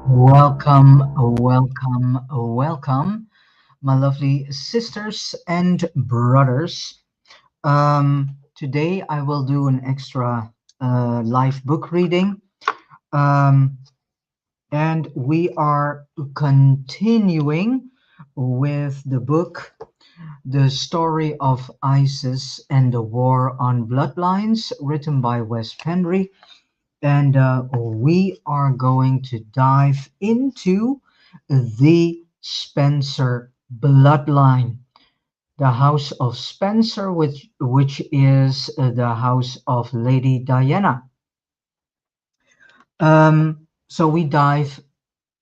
Welcome, my lovely sisters and brothers. Today I will do an extra live book reading, um, and we are continuing with the book, The Story of Isis and the War on Bloodlines, written by Wes Penry. And we are going to dive into the Spencer bloodline, the House of Spencer, which is the house of Lady Diana. So we dive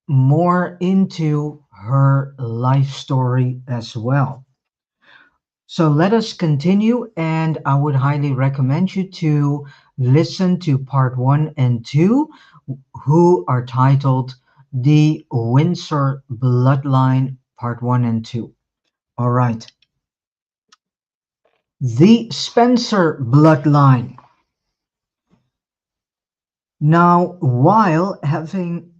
more into her life story as well. So let us continue, and I would highly recommend you to listen to part one and two, who are titled The Windsor Bloodline, part one and two. All right. The Spencer Bloodline. Now, while having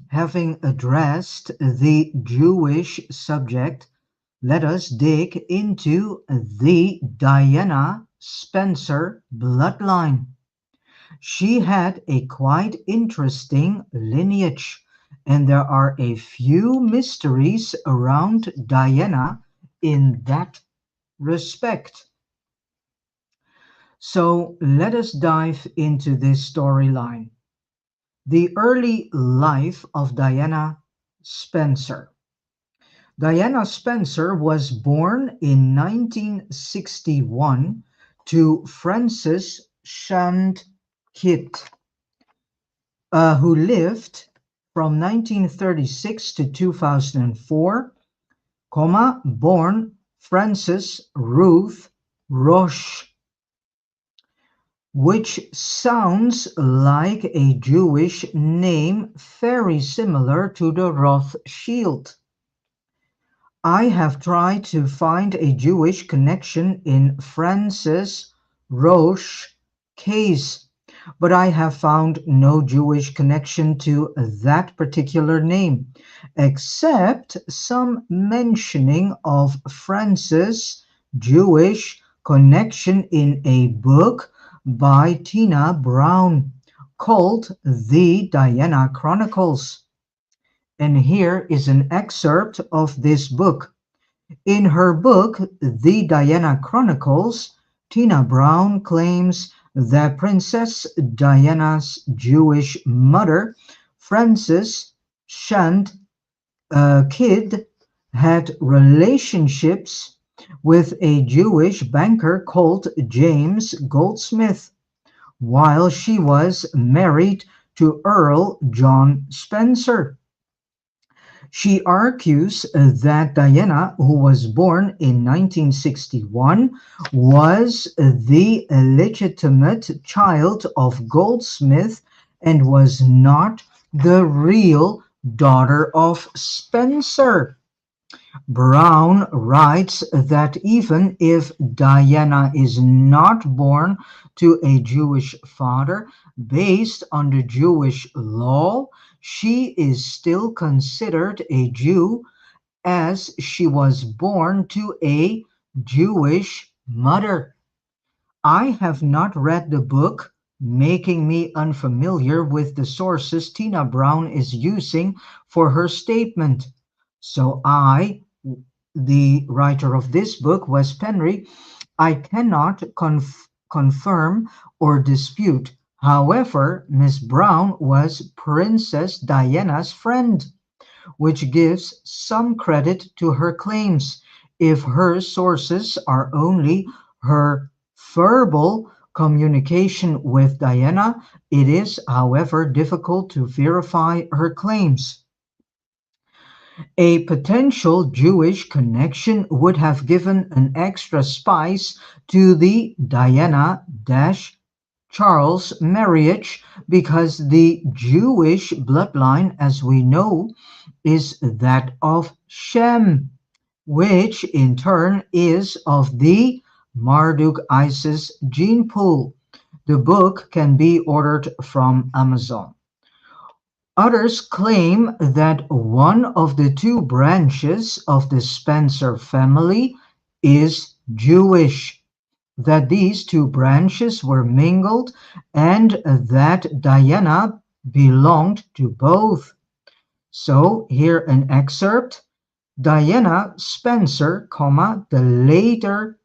having addressed the Jewish subject, let us dig into the Diana Spencer bloodline. She had a quite interesting lineage, and there are a few mysteries around Diana in that respect. So let us dive into this storyline. The early life of Diana Spencer. Diana Spencer was born in 1961 to Francis Shand Kidd, who lived from 1936 to 2004, born Frances Ruth Roche, which sounds like a Jewish name very similar to the Rothschild. I have tried to find a Jewish connection in Frances Roche's case, but I have found no Jewish connection to that particular name, except some mentioning of Frances' Jewish connection in a book by Tina Brown called The Diana Chronicles. And here is an excerpt of this book. In her book, The Diana Chronicles, Tina Brown claims that Princess Diana's Jewish mother, Frances Shand Kidd, had relationships with a Jewish banker called James Goldsmith, while she was married to Earl John Spencer. She argues that Diana, who was born in 1961, was the illegitimate child of Goldsmith and was not the real daughter of Spencer. Brown writes that even if Diana is not born to a Jewish father, based on the Jewish law, she is still considered a Jew as she was born to a Jewish mother. I have not read the book, making me unfamiliar with the sources Tina Brown is using for her statement. So the writer of this book, Wes Penry, I cannot confirm or dispute. However, Miss Brown was Princess Diana's friend, which gives some credit to her claims. If her sources are only her verbal communication with Diana, it is, however, difficult to verify her claims. A potential Jewish connection would have given an extra spice to the Diana-Charles marriage, because the Jewish bloodline, as we know, is that of Shem, which in turn is of the Marduk-Isis gene pool. The book can be ordered from Amazon. Others claim that one of the two branches of the Spencer family is Jewish, that these two branches were mingled, and that Diana belonged to both. So here an excerpt. Diana Spencer, the later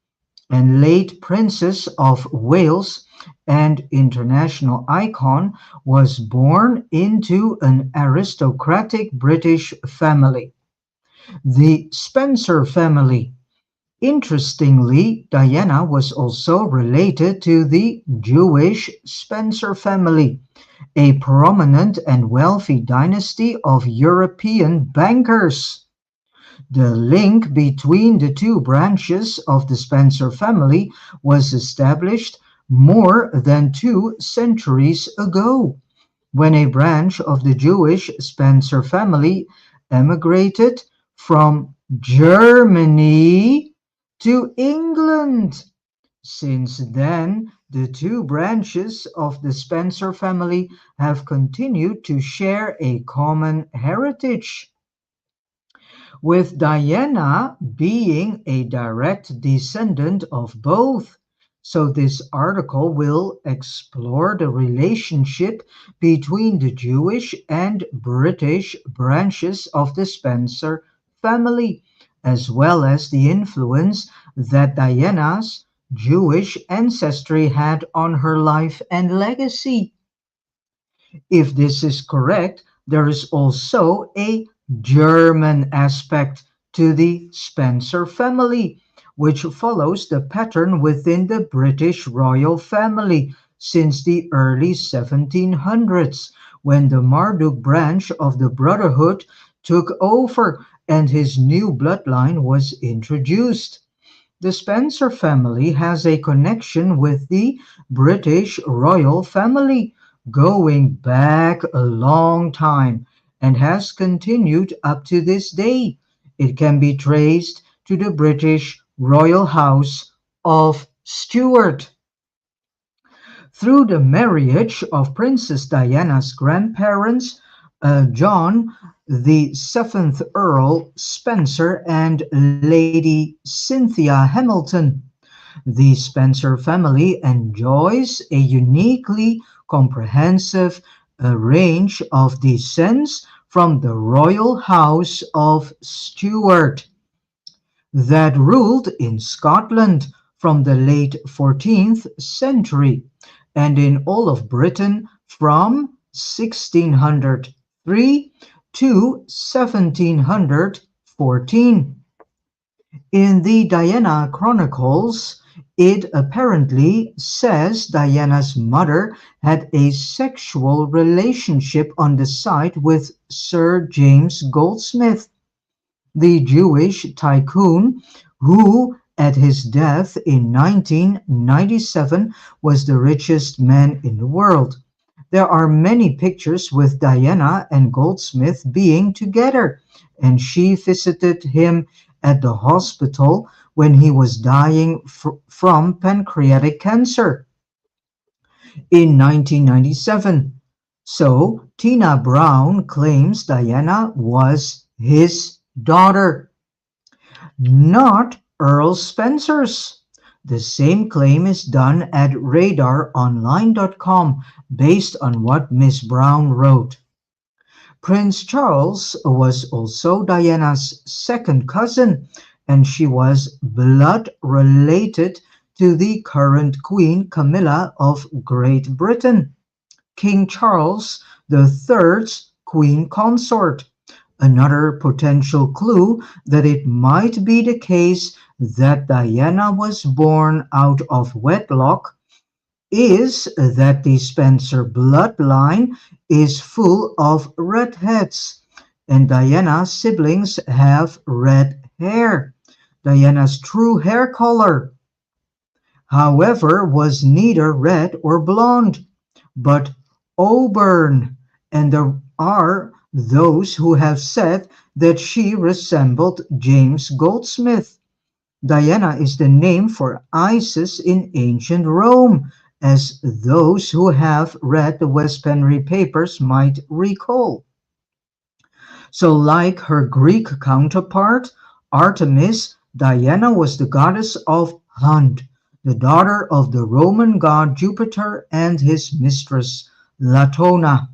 and late Princess of Wales and international icon, was born into an aristocratic British family, the Spencer family. Interestingly, Diana was also related to the Jewish Spencer family, a prominent and wealthy dynasty of European bankers. The link between the two branches of the Spencer family was established more than 2 centuries ago, when a branch of the Jewish Spencer family emigrated from Germany to England. Since then, the two branches of the Spencer family have continued to share a common heritage, with Diana being a direct descendant of both. So, this article will explore the relationship between the Jewish and British branches of the Spencer family, as well as the influence that Diana's Jewish ancestry had on her life and legacy. If this is correct, there is also a German aspect to the Spencer family, which follows the pattern within the British royal family since the early 1700s, when the Marduk branch of the Brotherhood took over and his new bloodline was introduced. The Spencer family has a connection with the British royal family going back a long time and has continued up to this day. It can be traced to the British royal house of Stuart. Through the marriage of Princess Diana's grandparents, John, the seventh Earl Spencer, and Lady Cynthia Hamilton, the Spencer family enjoys a uniquely comprehensive range of descents from the royal house of Stuart that ruled in Scotland from the late 14th century and in all of Britain from 1603 to 1714. In the Diana Chronicles, it apparently says Diana's mother had a sexual relationship on the side with Sir James Goldsmith, the Jewish tycoon who, at his death in 1997, was the richest man in the world. There are many pictures with Diana and Goldsmith being together, and she visited him at the hospital when he was dying from pancreatic cancer in 1997. So, Tina Brown claims Diana was his daughter, not Earl Spencer's. The same claim is done at radaronline.com based on what Miss Brown wrote. Prince Charles was also Diana's second cousin, and she was blood related to the current Queen Camilla of Great Britain, King Charles III's queen consort. Another potential clue that it might be the case that Diana was born out of wedlock is that the Spencer bloodline is full of redheads, and Diana's siblings have red hair. Diana's true hair color, however, was neither red or blonde, but auburn, and there are those who have said that she resembled James Goldsmith. Diana is the name for Isis in ancient Rome, as those who have read the West Penry papers might recall. So, like her Greek counterpart, Artemis, Diana was the goddess of hunt, the daughter of the Roman god Jupiter and his mistress, Latona.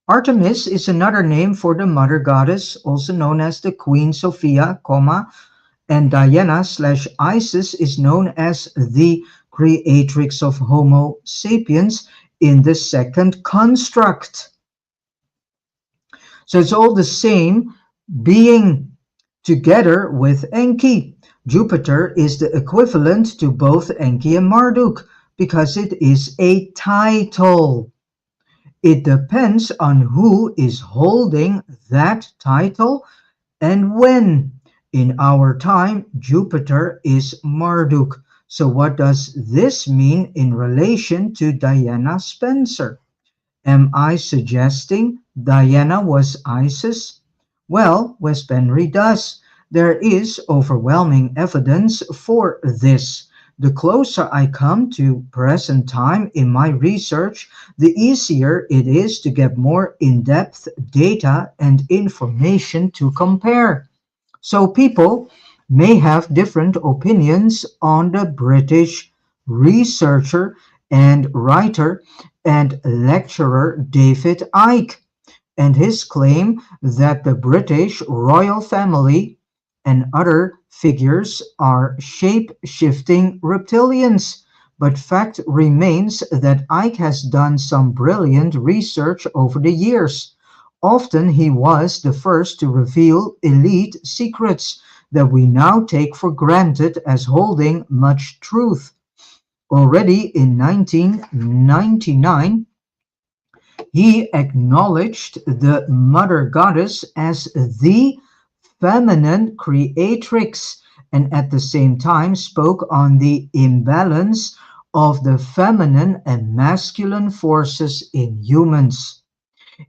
Artemis is another name for the mother goddess, also known as the Queen Sophia, and Diana/Isis is known as the creatrix of Homo sapiens in the second construct. So it's all the same being together with Enki. Jupiter is the equivalent to both Enki and Marduk because it is a title. It depends on who is holding that title and when. In our time, Jupiter is Marduk. So what does this mean in relation to Diana Spencer? Am I suggesting Diana was Isis? Well, West Penry does. There is overwhelming evidence for this. The closer I come to present time in my research, the easier it is to get more in-depth data and information to compare. So people may have different opinions on the British researcher and writer and lecturer David Icke and his claim that the British royal family and other figures are shape-shifting reptilians. But fact remains that Icke has done some brilliant research over the years. Often he was the first to reveal elite secrets that we now take for granted as holding much truth. Already in 1999, he acknowledged the mother goddess as the feminine creatrix and at the same time spoke on the imbalance of the feminine and masculine forces in humans.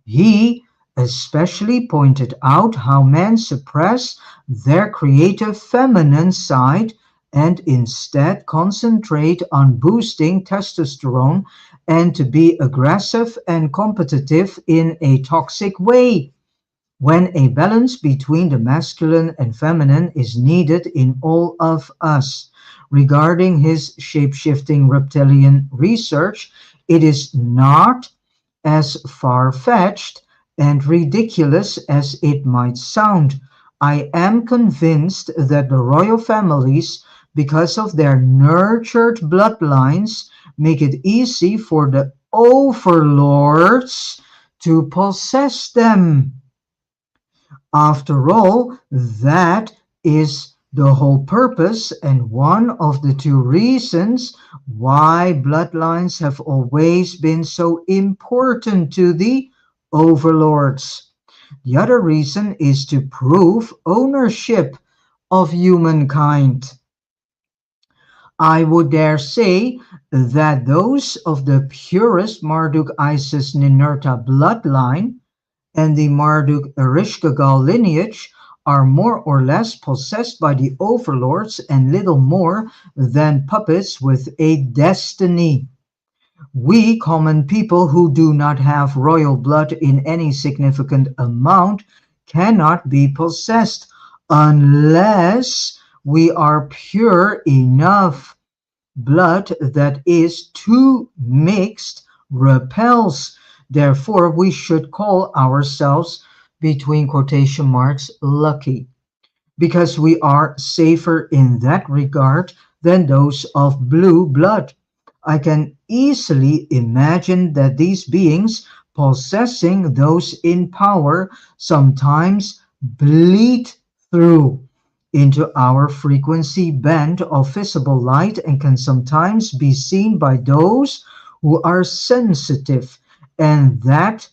He especially pointed out how men suppress their creative feminine side and instead concentrate on boosting testosterone and to be aggressive and competitive in a toxic way, when a balance between the masculine and feminine is needed in all of us. Regarding his shape-shifting reptilian research, it is not as far-fetched and ridiculous as it might sound. I am convinced that the royal families, because of their nurtured bloodlines, make it easy for the overlords to possess them. After all, that is the whole purpose and one of the two reasons why bloodlines have always been so important to the overlords. The other reason is to prove ownership of humankind. I would dare say that those of the purest Marduk Isis Ninurta bloodline and the Marduk Erishkigal lineage are more or less possessed by the overlords and little more than puppets with a destiny. We common people who do not have royal blood in any significant amount cannot be possessed unless we are pure enough. Blood that is too mixed repels. Therefore, we should call ourselves, between quotation marks, lucky, because we are safer in that regard than those of blue blood. I can easily imagine that these beings possessing those in power sometimes bleed through into our frequency band of visible light and can sometimes be seen by those who are sensitive. And that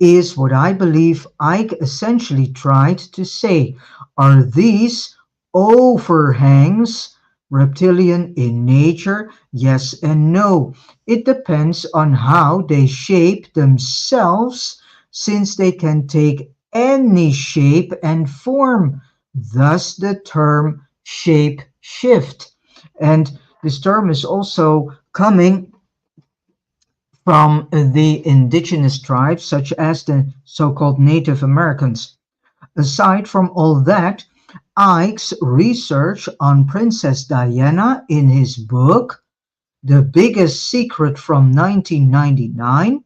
is what I believe Ike essentially tried to say. Are these overhangs reptilian in nature? Yes and no. It depends on how they shape themselves, since they can take any shape and form, thus the term shape shift. And this term is also coming from the indigenous tribes, such as the so-called Native Americans. Aside from all that, Ike's research on Princess Diana in his book, The Biggest Secret from 1999,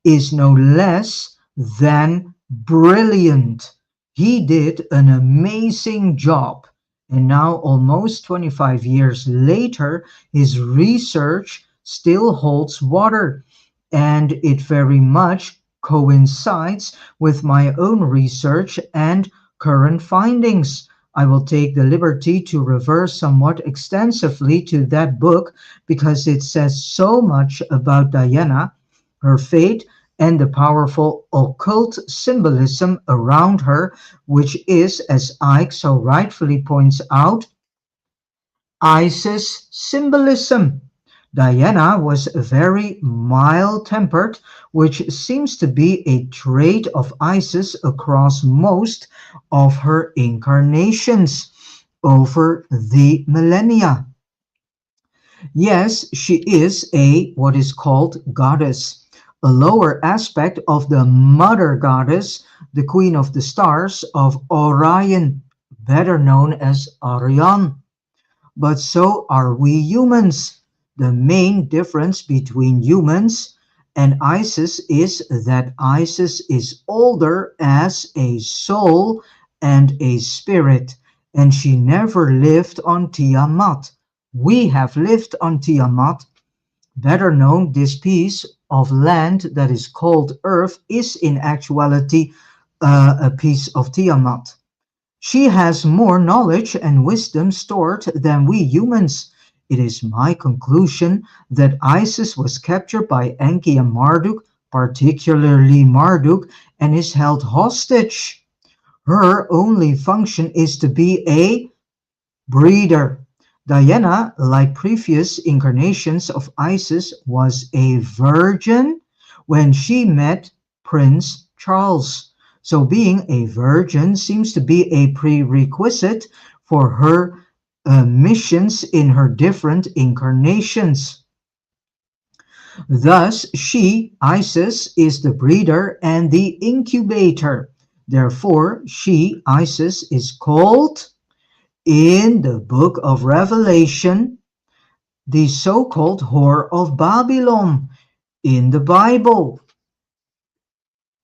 is no less than brilliant. He did an amazing job. And now, almost 25 years later, his research still holds water. And it very much coincides with my own research and current findings. I will take the liberty to refer somewhat extensively to that book because it says so much about Diana, her fate, and the powerful occult symbolism around her, which is, as Ike so rightfully points out, Isis symbolism. Diana was very mild-tempered, which seems to be a trait of Isis across most of her incarnations over the millennia. Yes, she is a what is called goddess, a lower aspect of the mother goddess, the queen of the stars of Orion, better known as Orion. But so are we humans. The main difference between humans and Isis is that Isis is older as a soul and a spirit, and she never lived on Tiamat. We have lived on Tiamat. Better known, this piece of land that is called Earth is in actuality a piece of Tiamat. She has more knowledge and wisdom stored than we humans. It is my conclusion that Isis was captured by Enki and Marduk, particularly Marduk, and is held hostage. Her only function is to be a breeder. Diana, like previous incarnations of Isis, was a virgin when she met Prince Charles. So being a virgin seems to be a prerequisite for her missions in her different incarnations. Thus, she, Isis, is the breeder and the incubator. Therefore, she, Isis, is called in the book of Revelation the so-called Whore of Babylon. In the Bible,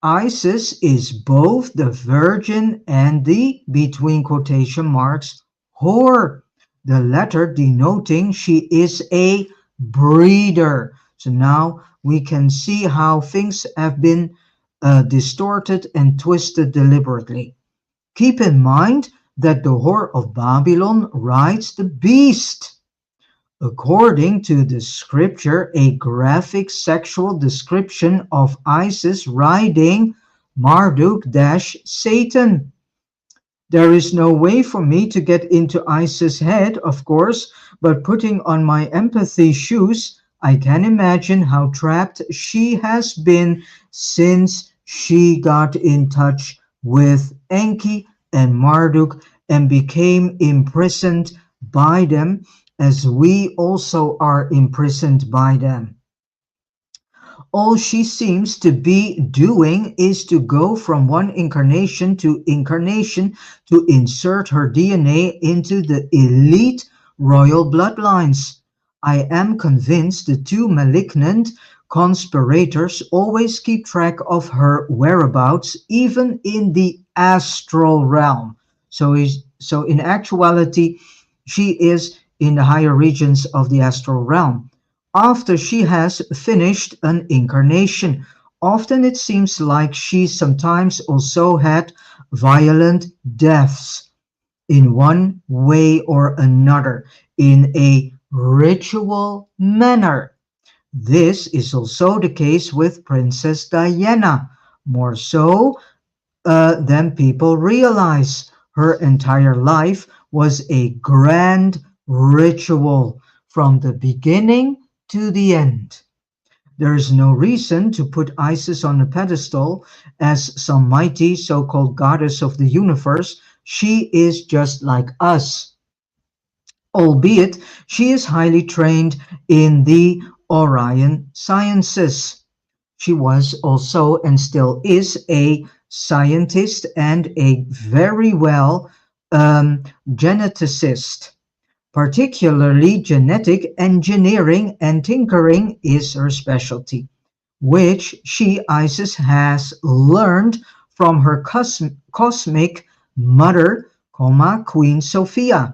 Isis is both the virgin and the, between quotation marks, whore, the latter denoting she is a breeder. So now we can see how things have been distorted and twisted deliberately. Keep in mind that the Whore of Babylon rides the beast. According to the scripture, a graphic sexual description of Isis riding Marduk-Satan. There is no way for me to get into Isis' head, of course, but putting on my empathy shoes, I can imagine how trapped she has been since she got in touch with Enki and Marduk and became imprisoned by them, as we also are imprisoned by them. All she seems to be doing is to go from one incarnation to incarnation to insert her DNA into the elite royal bloodlines. I am convinced the two malignant conspirators always keep track of her whereabouts, even in the astral realm. So in actuality, she is in the higher regions of the astral realm after she has finished an incarnation. Often it seems like she sometimes also had violent deaths in one way or another, in a ritual manner. This is also the case with Princess Diana, more so than people realize. Her entire life was a grand ritual from the beginning to the end. There is no reason to put Isis on a pedestal as some mighty so-called goddess of the universe. She is just like us, albeit she is highly trained in the Orion Sciences. She was also and still is a scientist and a very well um, geneticist. Particularly genetic engineering and tinkering is her specialty, which she Isis has learned from her cosmic mother, Queen Sophia.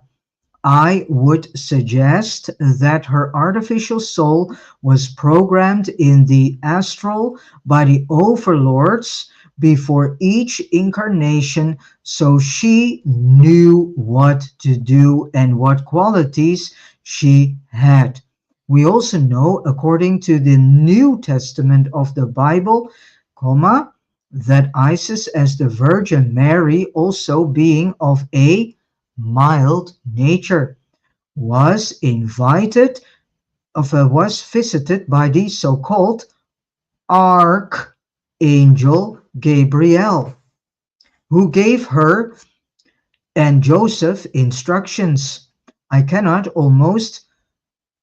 I would suggest that her artificial soul was programmed in the astral by the overlords before each incarnation, so she knew what to do and what qualities she had. We also know, according to the New Testament of the Bible, that Isis as the Virgin Mary, also being of a mild nature, was was visited by the so-called Archangel Gabriel, who gave her and Joseph instructions. I cannot almost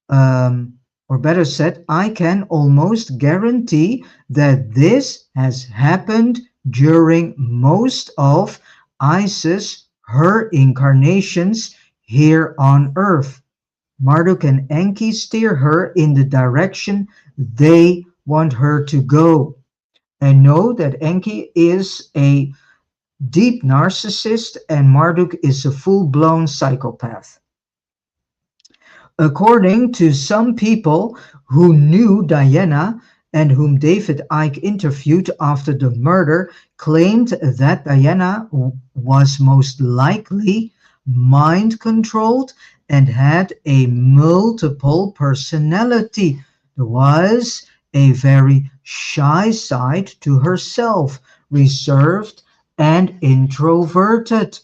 um, or better said, I can almost guarantee that this has happened during most of Isis, her incarnations here on earth. Marduk and Enki steer her in the direction they want her to go. And know that Enki is a deep narcissist and Marduk is a full-blown psychopath. According to some people who knew Diana and whom David Icke interviewed after the murder, claimed that Diana was most likely mind controlled and had a multiple personality. There was a very shy side to herself, reserved and introverted.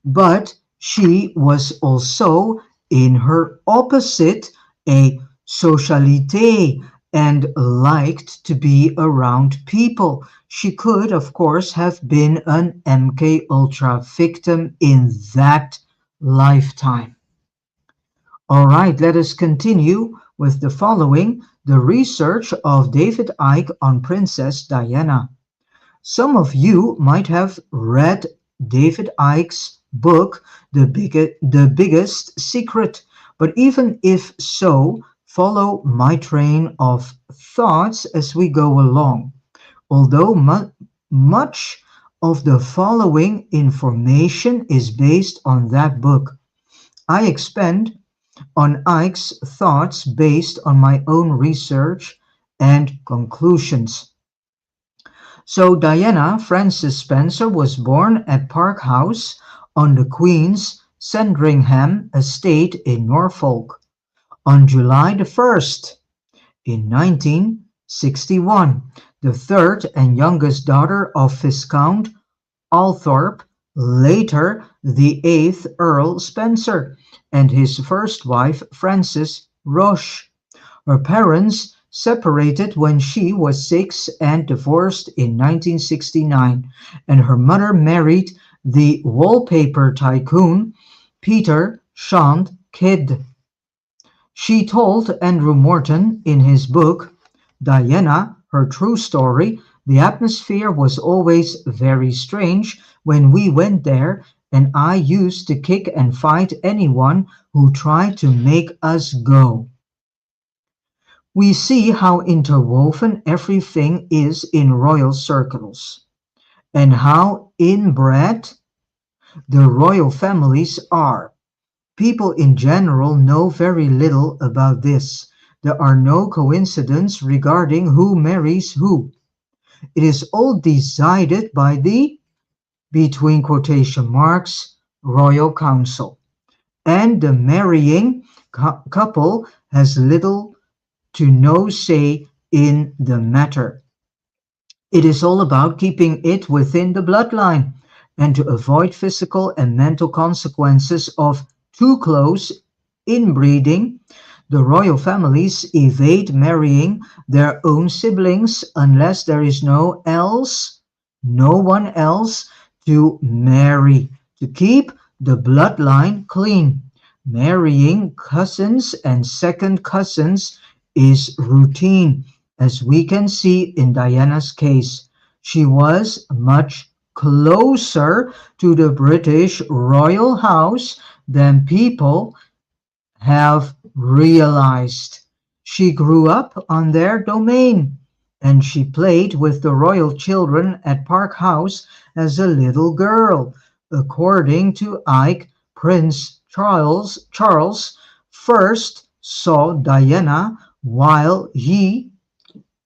But she was also in her opposite a socialite and liked to be around people. She could, of course, have been an MK Ultra victim in that lifetime. All right, let us continue with the following, the research of David Icke on Princess Diana. Some of you might have read David Icke's book, The Biggest Secret, but even if so, follow my train of thoughts as we go along. Although much of the following information is based on that book, I expand on Icke's thoughts based on my own research and conclusions. So Diana Frances Spencer was born at Park House on the Queen's Sandringham estate in Norfolk on July the 1st in 1961, the third and youngest daughter of Viscount Althorp, later the 8th Earl Spencer, and his first wife Frances Roche. Her parents separated when she was 6 and divorced in 1969, and her mother married the wallpaper tycoon Peter Shand Kidd. She told Andrew Morton in his book, Diana, Her True Story, the atmosphere was always very strange when we went there, and I used to kick and fight anyone who tried to make us go. We see how interwoven everything is in royal circles, and how inbred the royal families are. People in general know very little about this. There are no coincidences regarding who marries who. It is all decided by the, between quotation marks, royal council. And the marrying couple has little to no say in the matter. It is all about keeping it within the bloodline and to avoid physical and mental consequences of too close inbreeding. The royal families evade marrying their own siblings unless there is no one else to marry, to keep the bloodline clean. Marrying cousins and second cousins is routine, as we can see in Diana's case. She was much closer to the British royal house than people have realized. She grew up on their domain, and she played with the royal children at Park House as a little girl. According to Ike, Prince Charles first saw Diana while he,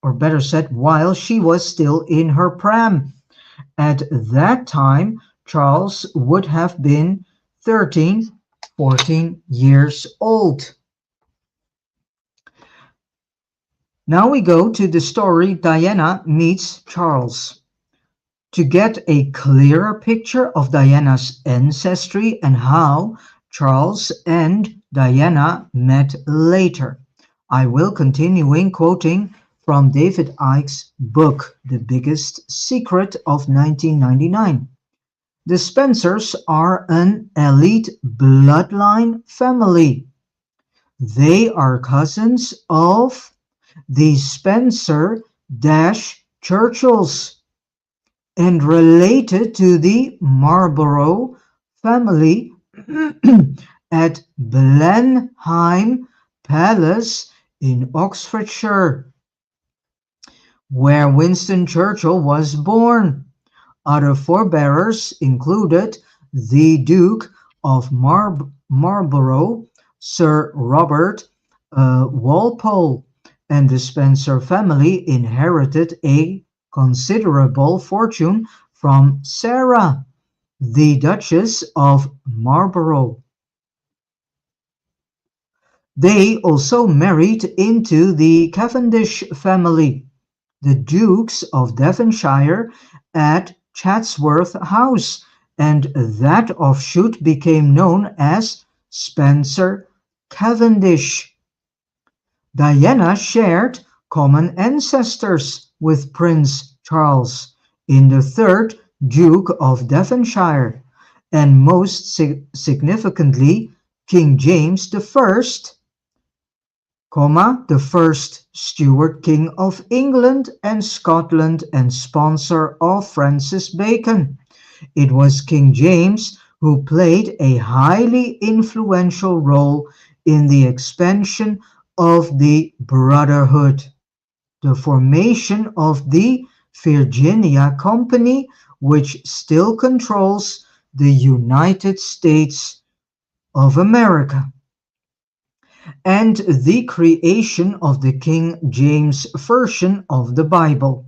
or better said, while she was still in her pram. At that time, Charles would have been 13, 14 years old. Now we go to the story Diana meets Charles. To get a clearer picture of Diana's ancestry and how Charles and Diana met later, I will continue quoting from David Icke's book, The Biggest Secret of 1999. The Spencers are an elite bloodline family. They are cousins of the Spencer-Churchills and related to the Marlborough family at Blenheim Palace in Oxfordshire, where Winston Churchill was born. Other forebears included the Duke of Marlborough, Sir Robert Walpole, and the Spencer family inherited a considerable fortune from Sarah, the Duchess of Marlborough. They also married into the Cavendish family, the Dukes of Devonshire, at Chatsworth House, and that offshoot became known as Spencer Cavendish. Diana shared common ancestors with Prince Charles in the third Duke of Devonshire, and most significantly King James I, the first Stuart King of England and Scotland and sponsor of Francis Bacon. It was King James who played a highly influential role in the expansion of the Brotherhood, the formation of the Virginia Company, which still controls the United States of America, and the creation of the King James Version of the Bible.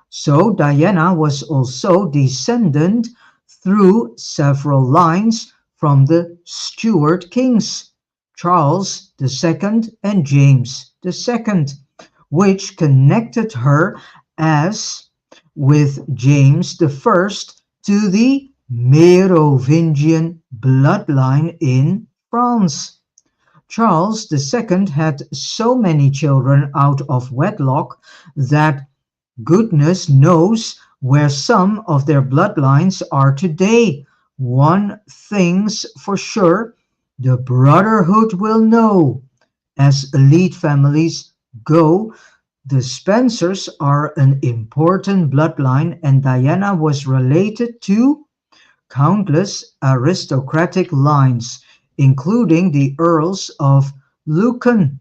So Diana was also descended through several lines from the Stuart kings, Charles II and James II, which connected her as with James I to the Merovingian bloodline in France. Charles II had so many children out of wedlock that goodness knows where some of their bloodlines are today. One thing's for sure, the Brotherhood will know. As elite families go, the Spencers are an important bloodline, and Diana was related to countless aristocratic lines, including the Earls of Lucan.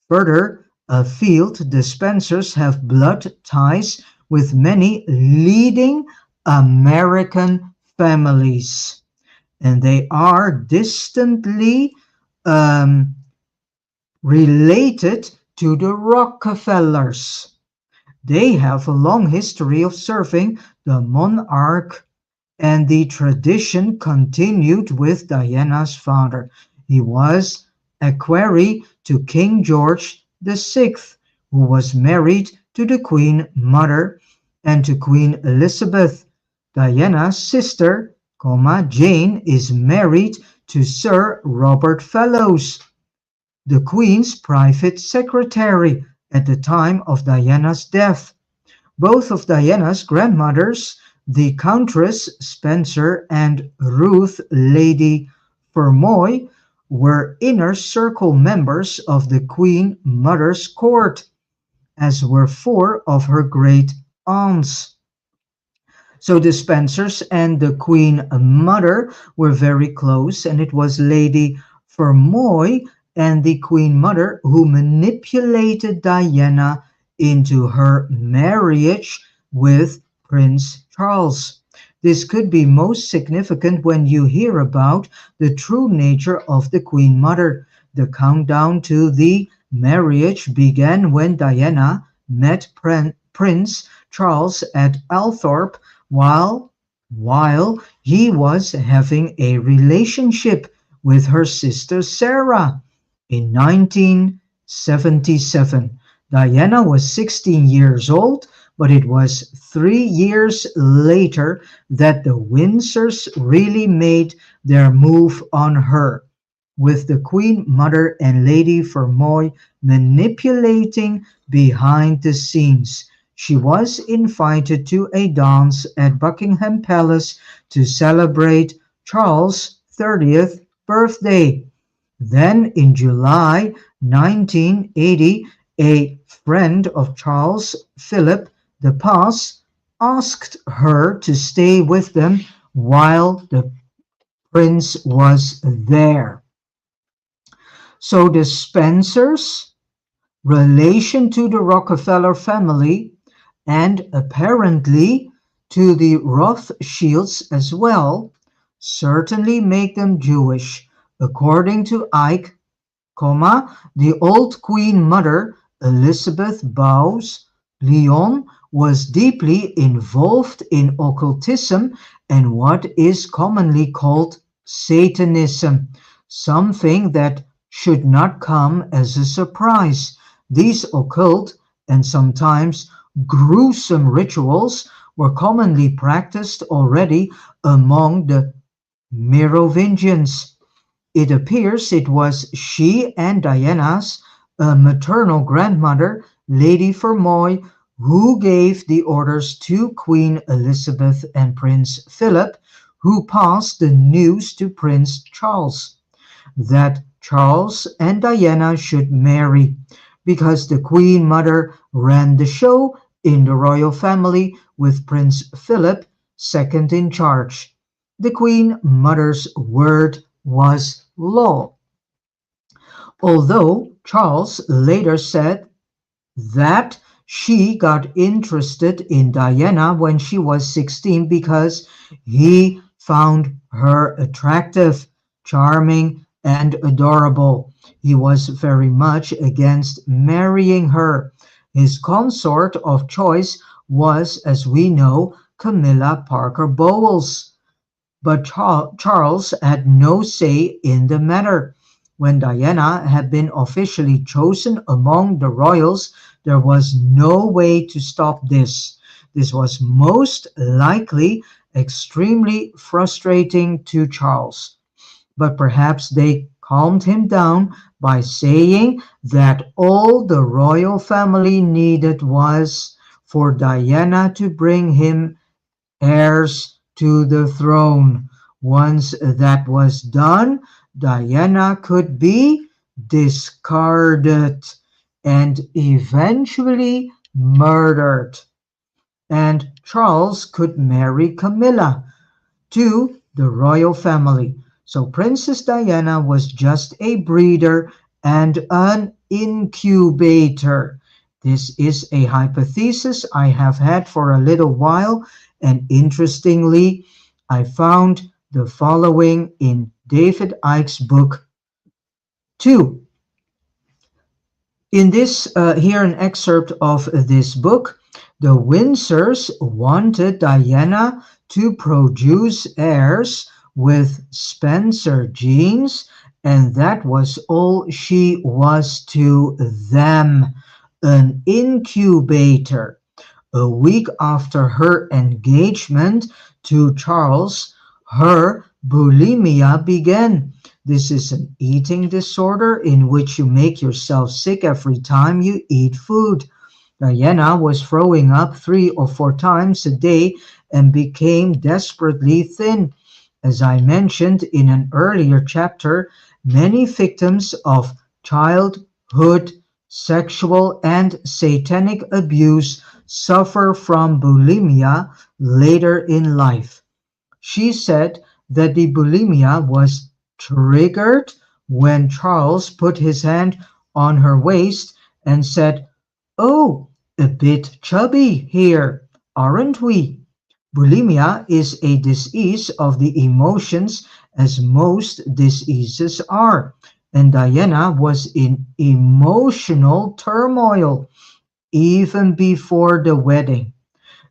Further afield, the Spencers have blood ties with many leading American families, and they are distantly um, related to the Rockefellers. They have a long history of serving the monarch, and the tradition continued with Diana's father. He was equerry to King George VI, who was married to the Queen Mother and to Queen Elizabeth. Diana's sister, Jane, is married to Sir Robert Fallows, the Queen's private secretary at the time of Diana's death. Both of Diana's grandmothers, the Countess Spencer and Ruth Lady Fermoy, were inner circle members of the Queen Mother's court, as were four of her great aunts. So the Spencers and the Queen Mother were very close, and it was Lady Fermoy and the Queen Mother who manipulated Diana into her marriage with Prince Charles. This could be most significant when you hear about the true nature of the Queen Mother. The countdown to the marriage began when Diana met Prince Charles at Althorp while he was having a relationship with her sister Sarah. In 1977, Diana was 16 years old, but it was 3 years later that the Windsors really made their move on her, with the Queen Mother and Lady Fermoy manipulating behind the scenes. She was invited to a dance at Buckingham Palace to celebrate Charles' 30th birthday. Then in July 1980, a friend of Charles, Philip the Pass, asked her to stay with them while the prince was there. So the Spencers' relation to the Rockefeller family and apparently to the Rothschilds as well certainly make them Jewish. According to Ike, the old Queen Mother Elizabeth Bowes Lyon was deeply involved in occultism and what is commonly called Satanism, something that should not come as a surprise. These occult and sometimes gruesome rituals were commonly practiced already among the Merovingians. It appears it was she and Diana's maternal grandmother, Lady Fermoy, who gave the orders to Queen Elizabeth and Prince Philip, who passed the news to Prince Charles that Charles and Diana should marry, because the Queen Mother ran the show in the royal family with Prince Philip second in charge. The Queen Mother's word was law. Although Charles later said that she got interested in Diana when she was 16 because he found her attractive, charming, and adorable. He was very much against marrying her. His consort of choice was, as we know, Camilla Parker Bowles. But Charles had no say in the matter. When Diana had been officially chosen among the royals, there was no way to stop this. This was most likely extremely frustrating to Charles. But perhaps they calmed him down by saying that all the royal family needed was for Diana to bring him heirs to the throne. Once that was done, Diana could be discarded and eventually murdered, and Charles could marry Camilla to the royal family. So Princess Diana was just a breeder and an incubator. This is a hypothesis I have had for a little while, and interestingly, I found the following in David Icke's book, too. In this, here an excerpt of this book. The Windsors wanted Diana to produce heirs with Spencer genes, and that was all she was to them, an incubator. A week after her engagement to Charles, her bulimia began. This is an eating disorder in which you make yourself sick every time you eat food. Diana was throwing up 3 or 4 times a day and became desperately thin. As I mentioned in an earlier chapter, Many victims of childhood sexual and satanic abuse suffer from bulimia later in life. She said that the bulimia was triggered when Charles put his hand on her waist and said, "Oh, a bit chubby here, aren't we?" Bulimia is a disease of the emotions, as most diseases are, and Diana was in emotional turmoil even before the wedding.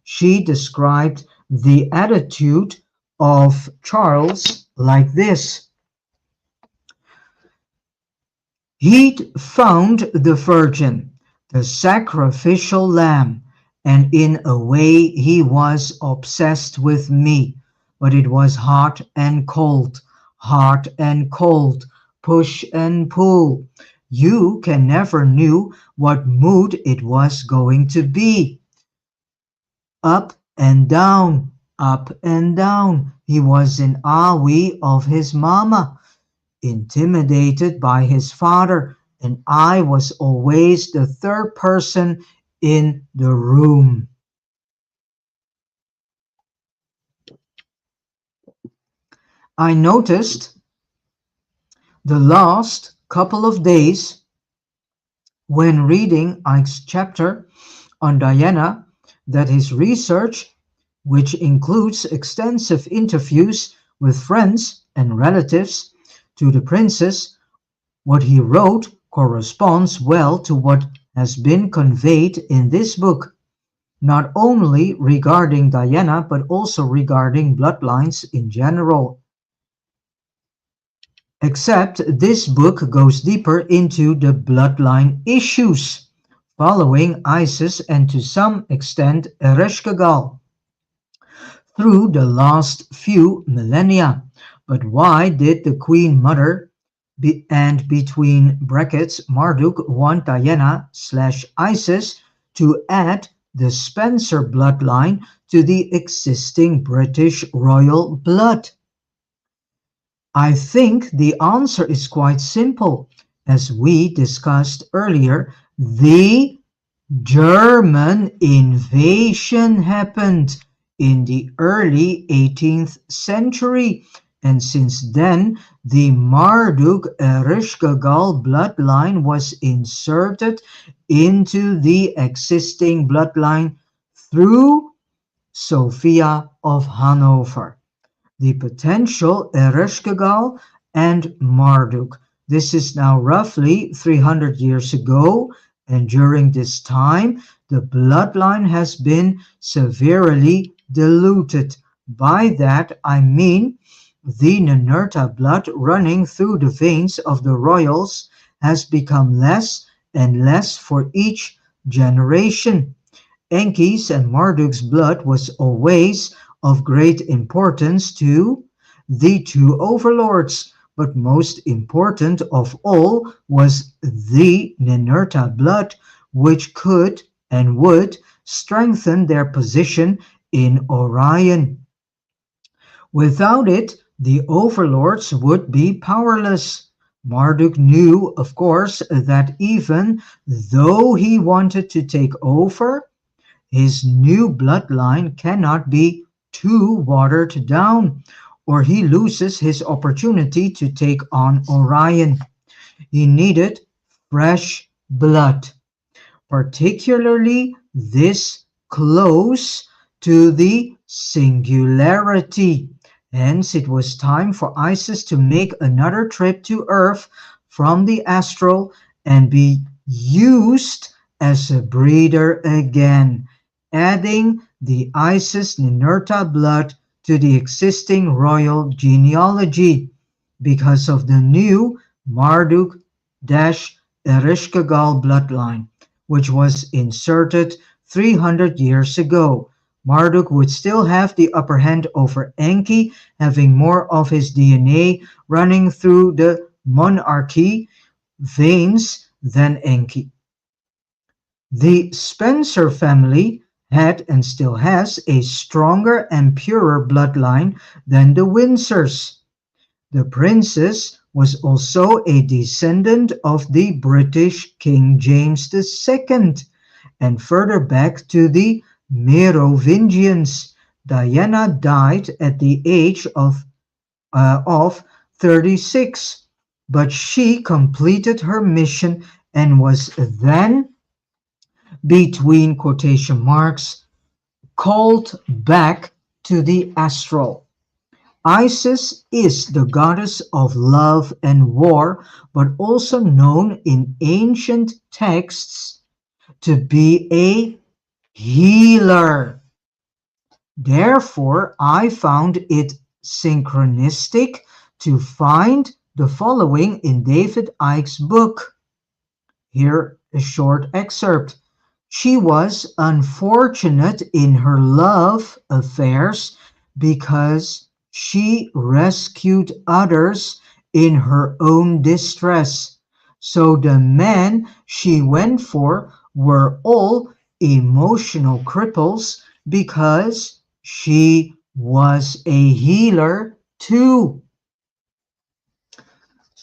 She described the attitude of Charles like this: "He'd found the Virgin, the sacrificial lamb, and in a way he was obsessed with me, but it was hot and cold, push and pull. You can never knew what mood it was going to be. Up and down, up and down. He was in awe of his mama, intimidated by his father, and I was always the third person in the room. I noticed the last couple of days when reading Ike's chapter on Diana that his research, which includes extensive interviews with friends and relatives to the princess, what he wrote corresponds well to what has been conveyed in this book, not only regarding Diana but also regarding bloodlines in general. Except this book goes deeper into the bloodline issues, following Isis and to some extent Ereshkigal through the last few millennia. But why did the Queen Mother and between brackets Marduk want Diana/Isis to add the Spencer bloodline to the existing British royal blood? I think the answer is quite simple. As we discussed earlier, the German invasion happened in the early 18th century, and since then the Marduk-Ereshkigal bloodline was inserted into the existing bloodline through Sophia of Hanover. The potential Ereshkigal and Marduk. This is now roughly 300 years ago, and during this time, the bloodline has been severely diluted. By that I mean the Ninurta blood running through the veins of the royals has become less and less for each generation. Enki's and Marduk's blood was always of great importance to the two overlords, but most important of all was the Ninurta blood, which could and would strengthen their position in Orion. Without it, the overlords would be powerless. Marduk knew, of course, that even though he wanted to take over, his new bloodline cannot be too watered down, or he loses his opportunity to take on Orion. He needed fresh blood, particularly this close to the singularity. Hence, it was time for Isis to make another trip to Earth from the astral and be used as a breeder again, adding the Isis Ninurta blood to the existing royal genealogy because of the new Marduk-Ereshkigal bloodline, which was inserted 300 years ago. Marduk would still have the upper hand over Enki, having more of his DNA running through the monarchy veins than Enki. The Spencer family had and still has a stronger and purer bloodline than the Windsors. The princes was also a descendant of the British King James II, and further back to the Merovingians. Diana died at the age of 36, but she completed her mission and was then, between quotation marks, called back to the astral. Isis is the goddess of love and war, but also known in ancient texts to be a healer. Therefore, I found it synchronistic to find the following in David Icke's book. Here a short excerpt. She was unfortunate in her love affairs because she rescued others in her own distress. So the men she went for were all emotional cripples because she was a healer too.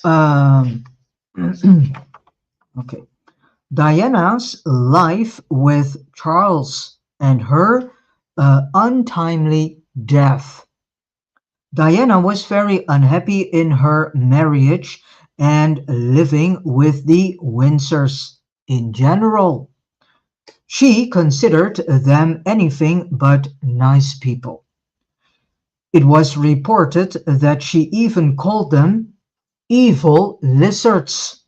Um, okay. Diana's life with Charles and her untimely death. Diana was very unhappy in her marriage and living with the Windsors in general. She considered them anything but nice people. It was reported that she even called them evil lizards.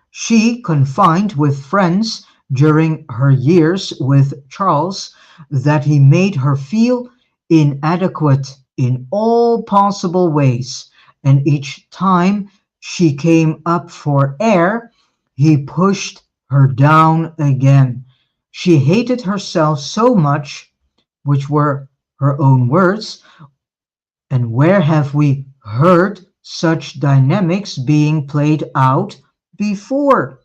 She confined with friends during her years with Charles that he made her feel inadequate in all possible ways, and each time she came up for air, he pushed her down again. She hated herself so much, which were her own words, and where have we heard such dynamics being played out before?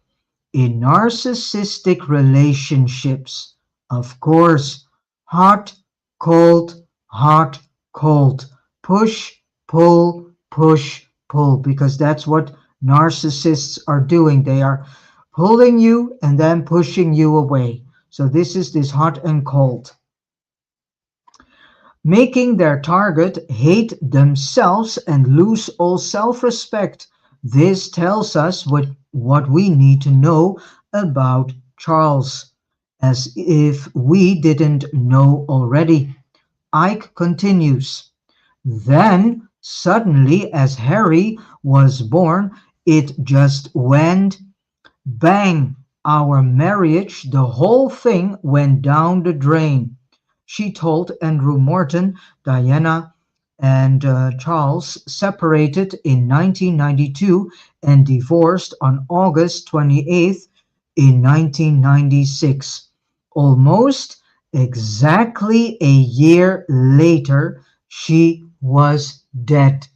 In narcissistic relationships, of course. Hot, cold, hot, cold. Push, pull, because that's what narcissists are doing. They are pulling you and then pushing you away. So this is this hot and cold. Making their target hate themselves and lose all self-respect. This tells us what we need to know about Charles, as if we didn't know already. Ike continues. Then, suddenly, as Harry was born, it just went bang. Our marriage, the whole thing went down the drain. She told Andrew Morton. Diana and Charles separated in 1992 and divorced on August 28th, 1996. Almost exactly a year later, she was dead.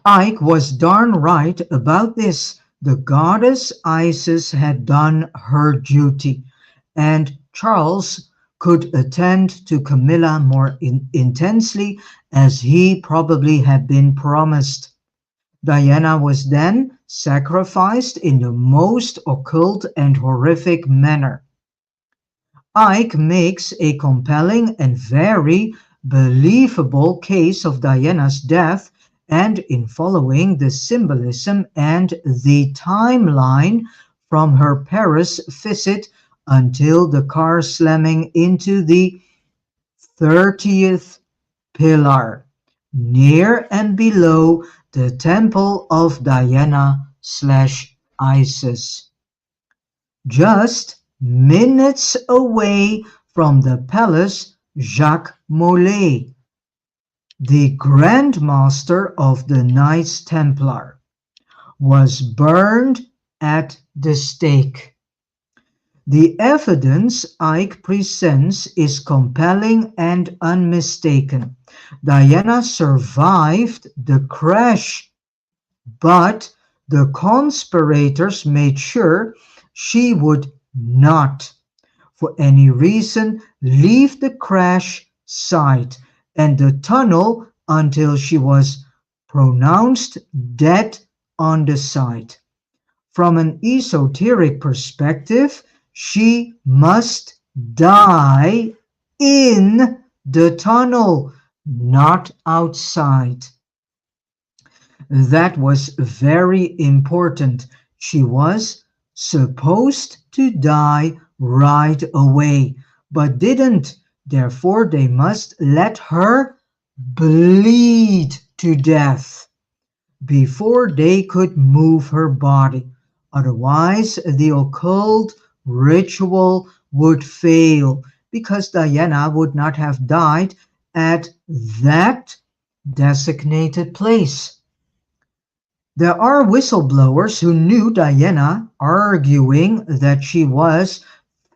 Ike was darn right about this. The goddess Isis had done her duty, and Charles could attend to Camilla more intensely as he probably had been promised. Diana was then sacrificed in the most occult and horrific manner. Ike makes a compelling and very believable case of Diana's death, and in following the symbolism and the timeline from her Paris visit until the car slamming into the 30th pillar, near and below the temple of Diana/Isis, just minutes away from the palace. Jacques Molay, the Grand Master of the Knights Templar, was burned at the stake. The evidence Ike presents is compelling and unmistaken. Diana survived the crash, but the conspirators made sure she would not, for any reason, leave the crash site, and the tunnel until she was pronounced dead on the site. From an esoteric perspective, she must die in the tunnel, not outside. That was very important. She was supposed to die right away, but didn't. Therefore, they must let her bleed to death before they could move her body. Otherwise, the occult ritual would fail because Diana would not have died at that designated place. There are whistleblowers who knew Diana, arguing that she was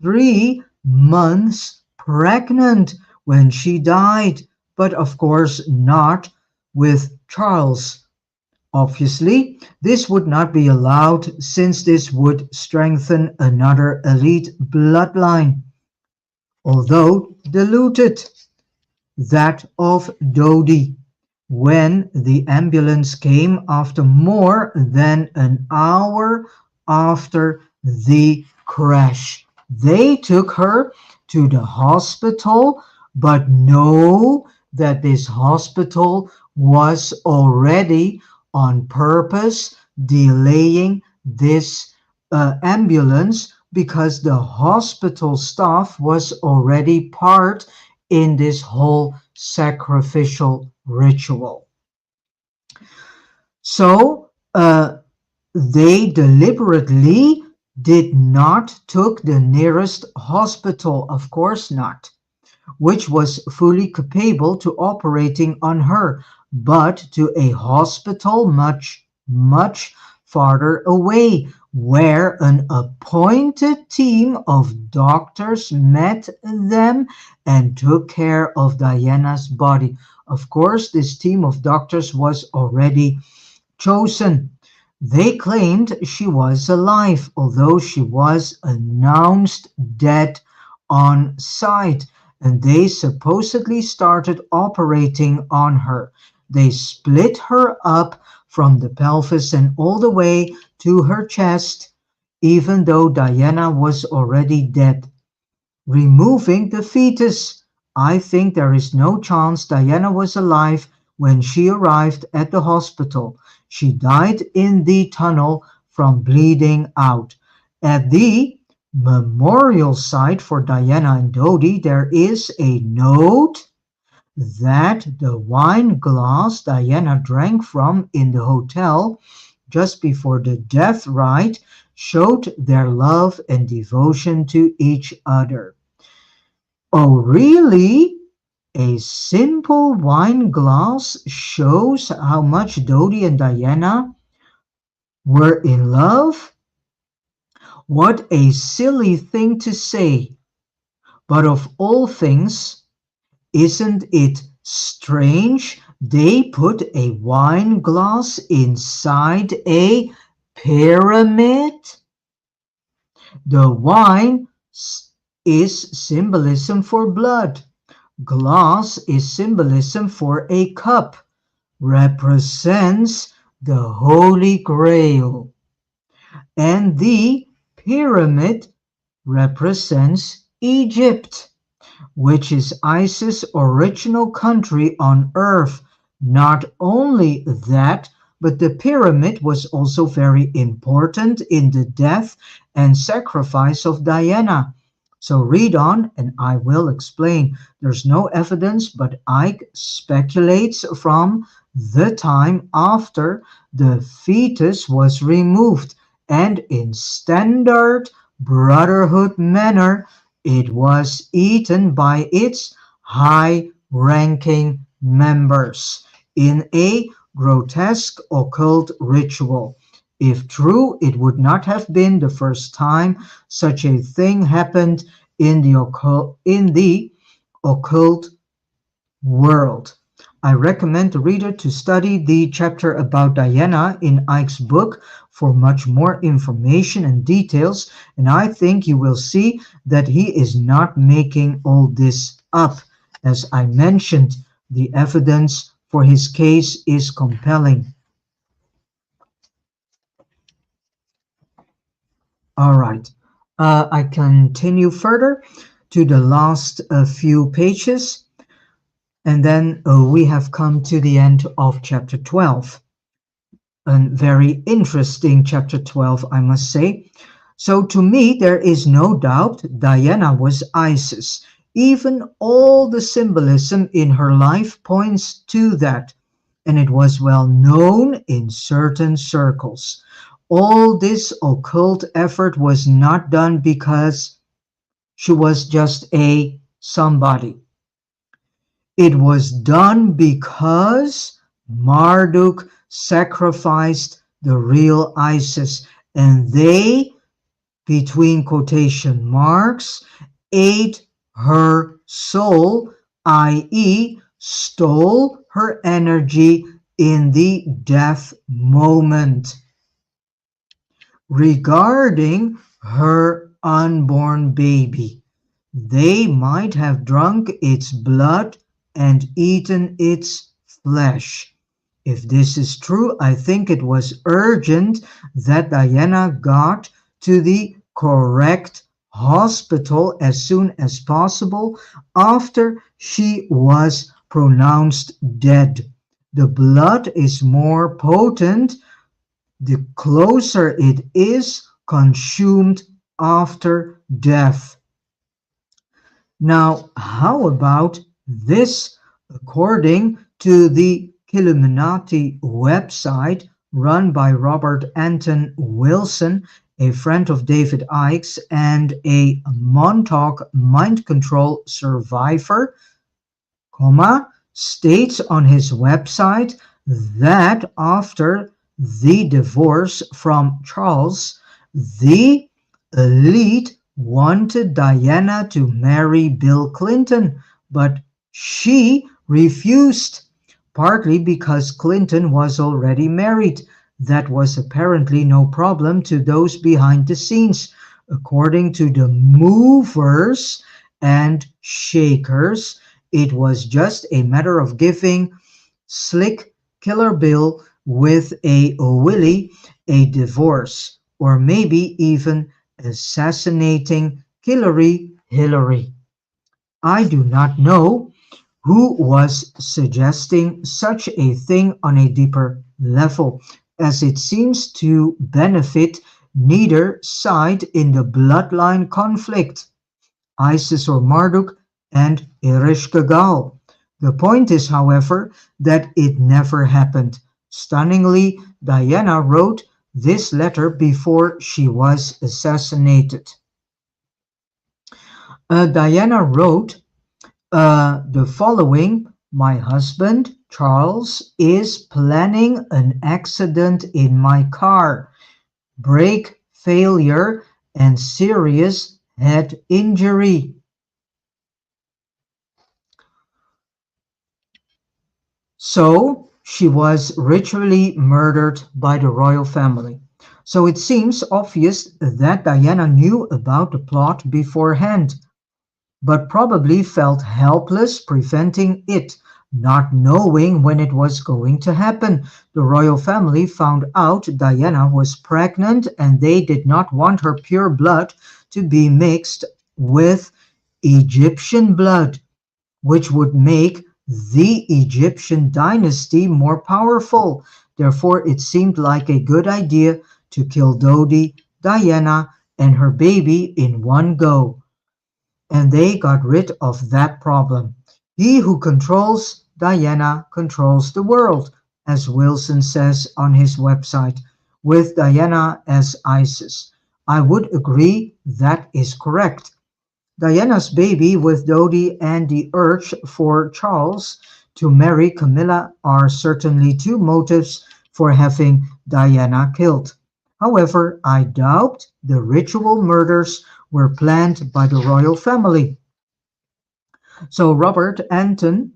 3 months pregnant when she died, but of course not with Charles. Obviously, this would not be allowed since this would strengthen another elite bloodline, although diluted, that of Dodi. When the ambulance came after more than an hour after the crash, they took her to the hospital, but know that this hospital was already on purpose delaying this ambulance because the hospital staff was already part in this whole sacrificial ritual. So they deliberately did not took the nearest hospital, of course not, which was fully capable to operating on her, but to a hospital much, much farther away, where an appointed team of doctors met them and took care of Diana's body. Of course, this team of doctors was already chosen. They claimed she was alive, although she was announced dead on sight, and they supposedly started operating on her. They split her up from the pelvis and all the way to her chest, even though Diana was already dead. Removing the fetus. I think there is no chance Diana was alive when she arrived at the hospital. She died in the tunnel from bleeding out. At the memorial site for Diana and Dodi, there is a note that the wine glass Diana drank from in the hotel just before the death rite showed their love and devotion to each other. Oh, really? A simple wine glass shows how much Dodi and Diana were in love? What a silly thing to say. But of all things, isn't it strange they put a wine glass inside a pyramid? The wine is symbolism for blood. Glass is symbolism for a cup, represents the Holy Grail. And the pyramid represents Egypt, which is Isis' original country on earth. Not only that, but the pyramid was also very important in the death and sacrifice of Diana. So read on and I will explain. There's no evidence, but Ike speculates from the time after the fetus was removed, and in standard brotherhood manner, it was eaten by its high-ranking members in a grotesque occult ritual. If true, it would not have been the first time such a thing happened in the occult world. I recommend the reader to study the chapter about Diana in Ike's book for much more information and details, and I think you will see that he is not making all this up. As I mentioned, the evidence for his case is compelling. All right. I continue further to the last few pages, and then we have come to the end of chapter 12. A very interesting chapter 12, I must say. So to me, there is no doubt Diana was Isis. Even all the symbolism in her life points to that, and it was well known in certain circles. All this occult effort was not done because she was just a somebody. It was done because Marduk sacrificed the real Isis, and they, between quotation marks, ate her soul, i.e., stole her energy in the death moment. Regarding her unborn baby, they might have drunk its blood and eaten its flesh. If this is true, I think it was urgent that Diana got to the correct hospital as soon as possible after she was pronounced dead. The blood is more potent the closer it is consumed after death. Now, how about this? According to the Illuminati website run by Robert Anton Wilson, a friend of David Icke's and a Montauk mind control survivor, states on his website that after the divorce from Charles, the elite wanted Diana to marry Bill Clinton, but she refused, partly because Clinton was already married. That was apparently no problem to those behind the scenes. According to the movers and shakers, it was just a matter of giving slick Killer Bill with a Willie a divorce, or maybe even assassinating Hillary. I do not know who was suggesting such a thing on a deeper level, as it seems to benefit neither side in the bloodline conflict. Isis or Marduk and Ereshkigal. The point is, however, that it never happened. Stunningly, Diana wrote this letter before she was assassinated. Diana wrote the following: My husband, Charles, is planning an accident in my car, brake failure, and serious head injury. So she was ritually murdered by the royal family. So it seems obvious that Diana knew about the plot beforehand, but probably felt helpless preventing it, not knowing when it was going to happen. The royal family found out Diana was pregnant and they did not want her pure blood to be mixed with Egyptian blood, which would make the Egyptian dynasty more powerful. Therefore, it seemed like a good idea to kill Dodi, Diana, and her baby in one go. And they got rid of that problem. He who controls Diana controls the world, as Wilson says on his website, with Diana as Isis. I would agree that is correct. Diana's baby with Dodi and the urge for Charles to marry Camilla are certainly two motives for having Diana killed. However, I doubt the ritual murders were planned by the royal family. So Robert Anton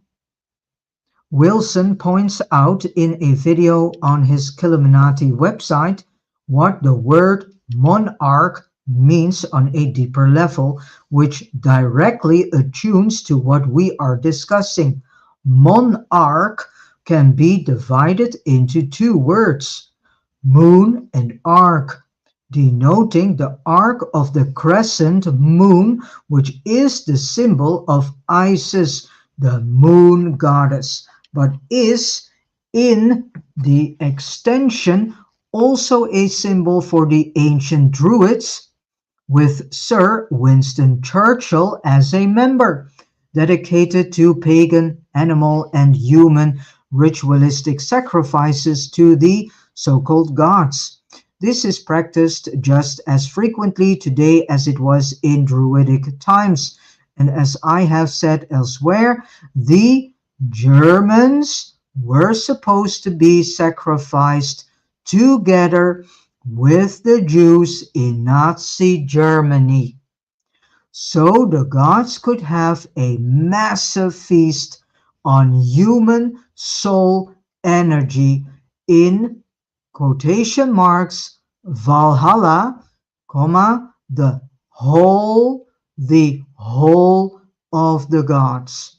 Wilson points out in a video on his Illuminati website what the word monarch means on a deeper level, which directly attunes to what we are discussing. Monarch can be divided into two words, moon and arc, denoting the arc of the crescent moon, which is the symbol of Isis, the moon goddess, but is in the extension also a symbol for the ancient Druids, with Sir Winston Churchill as a member, dedicated to pagan, animal, and human ritualistic sacrifices to the so-called gods. This is practiced just as frequently today as it was in Druidic times. And as I have said elsewhere, the Germans were supposed to be sacrificed together with the Jews in Nazi Germany, so the gods could have a massive feast on human soul energy in quotation marks Valhalla, comma, the whole of the gods.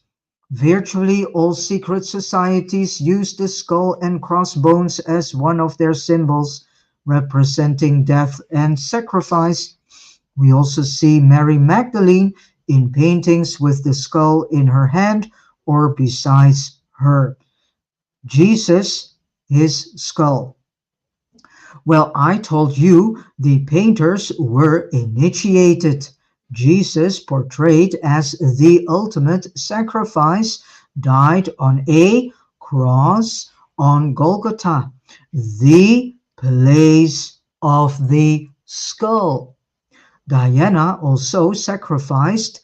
Virtually all secret societies use the skull and crossbones as one of their symbols, representing death and sacrifice. We also see Mary Magdalene in paintings with the skull in her hand or besides her. Jesus, his skull. Well, I told you the painters were initiated. Jesus, portrayed as the ultimate sacrifice, died on a cross on Golgotha, the place of the skull. Diana also sacrificed,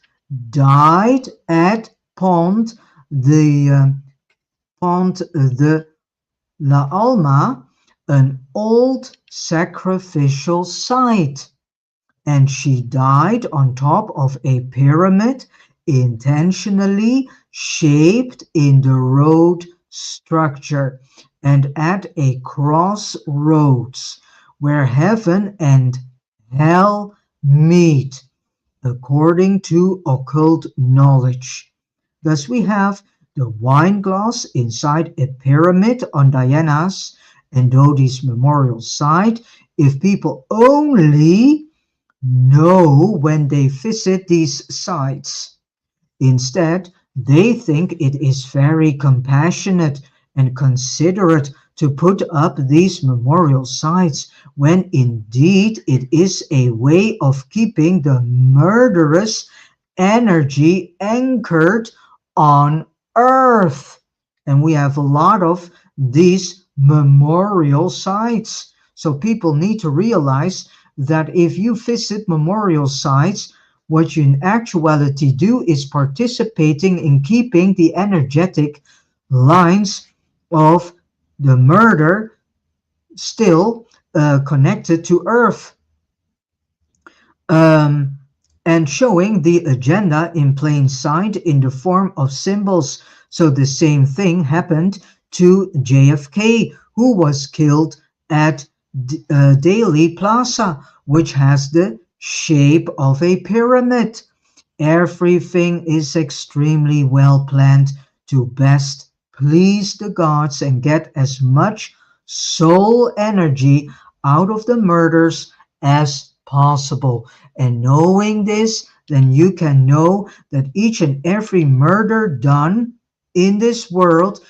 died at Pont de la Alma, an old sacrificial site, and she died on top of a pyramid intentionally shaped in the road structure and at a crossroads where heaven and hell meet, according to occult knowledge. Thus we have the wine glass inside a pyramid on Diana's and Dodi's memorial site. If people only know when they visit these sites. Instead, they think it is very compassionate and considerate to put up these memorial sites, when indeed it is a way of keeping the murderous energy anchored on earth. And we have a lot of these memorial sites. So people need to realize that if you visit memorial sites, what you in actuality do is participating in keeping the energetic lines of the murder still connected to Earth, and showing the agenda in plain sight in the form of symbols. So the same thing happened to JFK, who was killed at Dealey Plaza, which has the shape of a pyramid. Everything is extremely well planned to best please the gods and get as much soul energy out of the murders as possible. And knowing this, then you can know that each and every murder done in this world,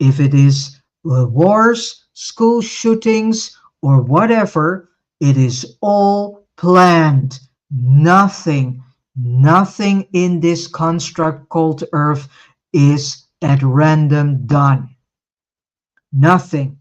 if it is wars, school shootings, or whatever, it is all planned. Nothing in this construct called Earth is at random done. Nothing.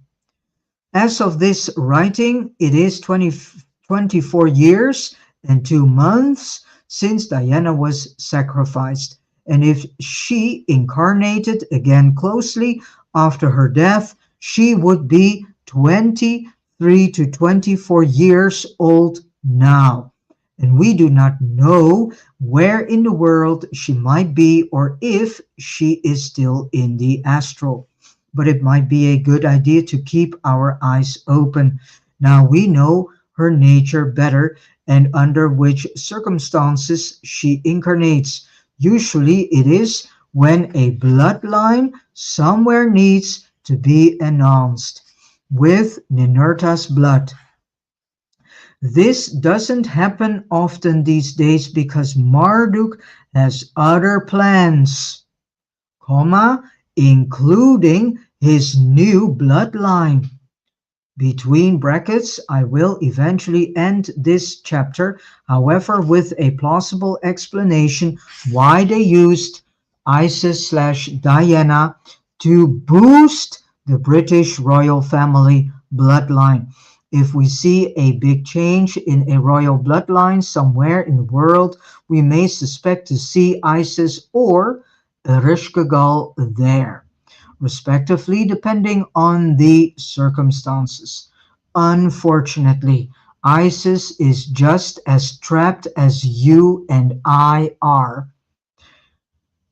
As of this writing, it is 24 years and 2 months since Diana was sacrificed. And if she incarnated again closely after her death, she would be 23 to 24 years old now. And we do not know where in the world she might be or if she is still in the astral. But it might be a good idea to keep our eyes open. Now we know her nature better and under which circumstances she incarnates. Usually it is when a bloodline somewhere needs to be announced with Ninurta's blood. This doesn't happen often these days because Marduk has other plans, including his new bloodline. Between brackets, I will eventually end this chapter, however, with a plausible explanation why they used Isis/Diana to boost the British royal family bloodline. If we see a big change in a royal bloodline somewhere in the world, we may suspect to see Isis or Ereshkigal there, respectively, depending on the circumstances. Unfortunately, ISIS is just as trapped as you and I are.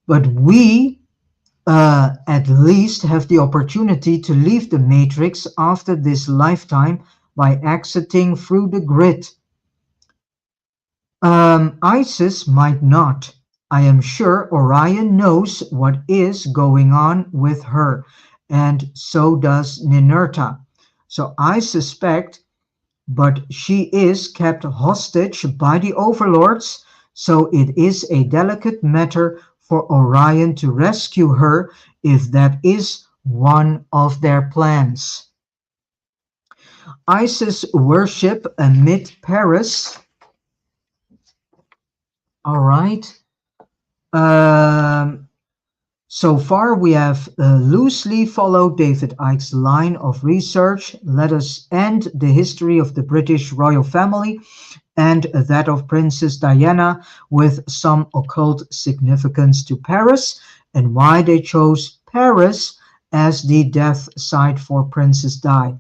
But we at least have the opportunity to leave the matrix after this lifetime by exiting through the grid. ISIS might not. I am sure Orion knows what is going on with her, and so does Ninurta. So I suspect, but she is kept hostage by the overlords, so it is a delicate matter for Orion to rescue her if that is one of their plans. Isis worship amid Paris. All right. So far we have loosely followed David Icke's line of research. Let us end the history of the British royal family and that of Princess Diana with some occult significance to Paris and why they chose Paris as the death site for Princess Di.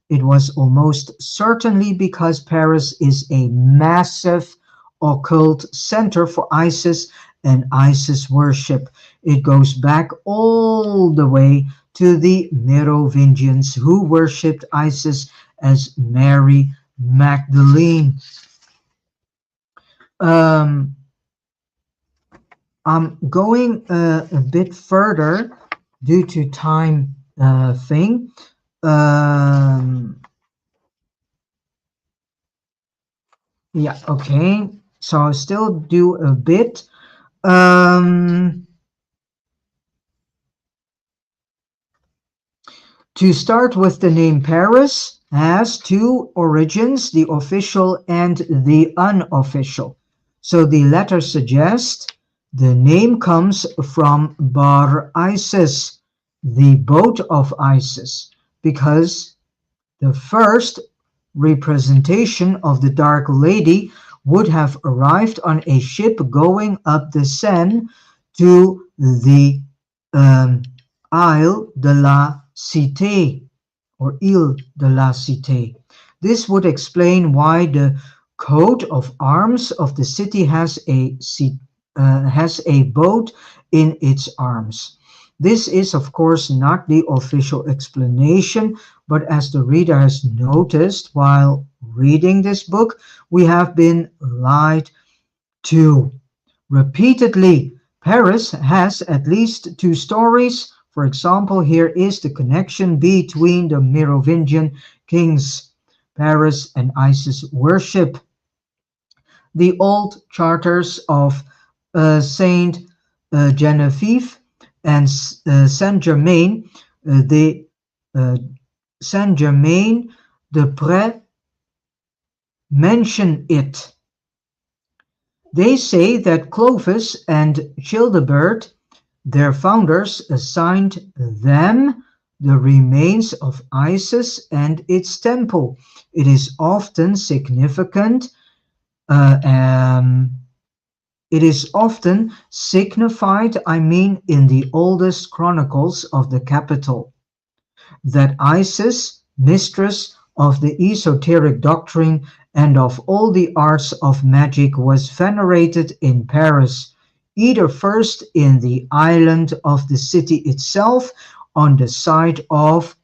It was almost certainly because Paris is a massive occult center for Isis and Isis worship. It goes back all the way to the Merovingians who worshipped Isis as Mary Magdalene. I'm going a bit further due to time thing. Yeah, okay. So I'll still do a bit. To start with, the name Paris has two origins, the official and the unofficial. So the latter suggests the name comes from Bar Isis, the boat of Isis, because the first representation of the Dark Lady would have arrived on a ship going up the Seine to the Isle de la Cité or Ile de la Cité. This would explain why the coat of arms of the city has a boat in its arms. This is, of course, not the official explanation, but as the reader has noticed while reading this book, we have been lied to. Repeatedly, Paris has at least two stories. For example, here is the connection between the Merovingian kings, Paris, and Isis worship. The old charters of Saint Genevieve and Saint-Germain Saint-Germain-des-Prés mention it. They say that Clovis and Childebert, their founders, assigned them the remains of Isis and its temple. It is often significant. It is often signified, in the oldest chronicles of the capital, that Isis, mistress of the esoteric doctrine and of all the arts of magic, was venerated in Paris, either first in the island of the city itself on the site of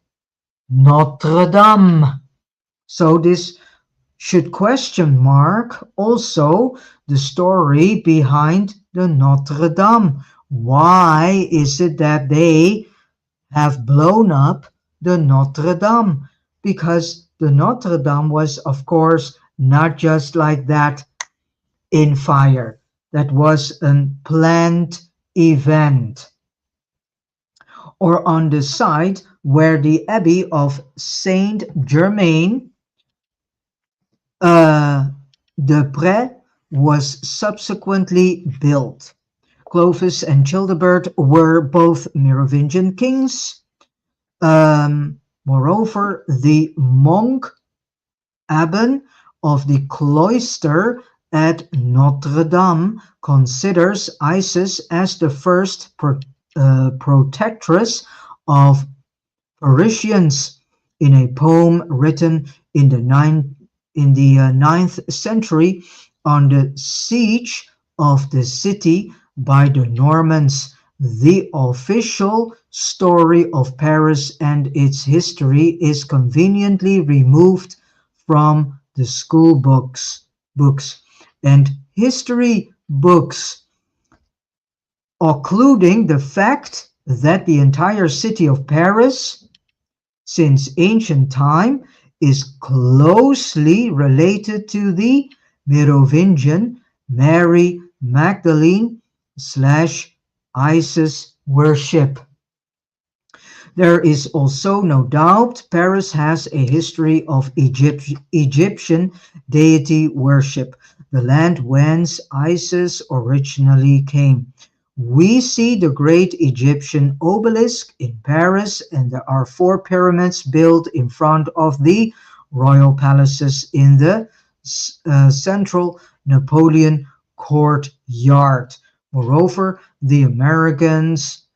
Notre Dame. So this should question mark also the story behind the Notre Dame, Why is it that they have blown up the Notre Dame? Because the Notre Dame was, of course, not just like that in fire. That was a planned event. Or on the site where the Abbey of Saint Germain de Prés was subsequently built. Clovis and Childebert were both Merovingian kings. Moreover, the monk abbot of the cloister at Notre Dame considers Isis as the first protectress of Parisians. In a poem written in the ninth century on the siege of the city by the Normans. The official story of Paris and its history is conveniently removed from the school books and history books, occluding the fact that the entire city of Paris, since ancient time, is closely related to the Merovingian Mary Magdalene slash Isis worship. There is also no doubt Paris has a history of Egyptian deity worship, the land whence Isis originally came. We see the great Egyptian obelisk in Paris, and there are four pyramids built in front of the royal palaces in the central Napoleon courtyard. Moreover, the Americans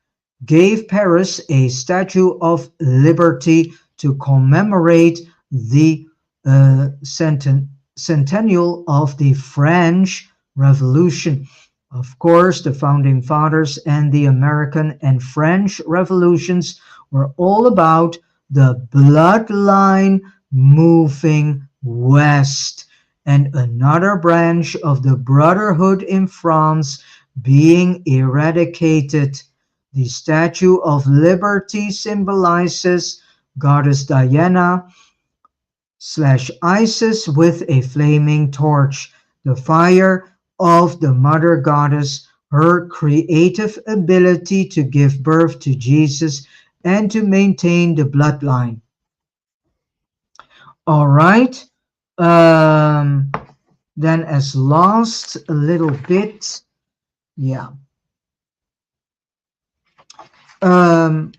gave Paris a Statue of Liberty to commemorate the centennial of the French Revolution. Of course, the founding fathers and the American and French revolutions were all about the bloodline moving west, and another branch of the Brotherhood in France being eradicated. The Statue of Liberty symbolizes Goddess Diana slash Isis with a flaming torch, the fire of the mother goddess, her creative ability to give birth to Jesus and to maintain the bloodline. All right. Um, then as last a little bit, yeah. Um,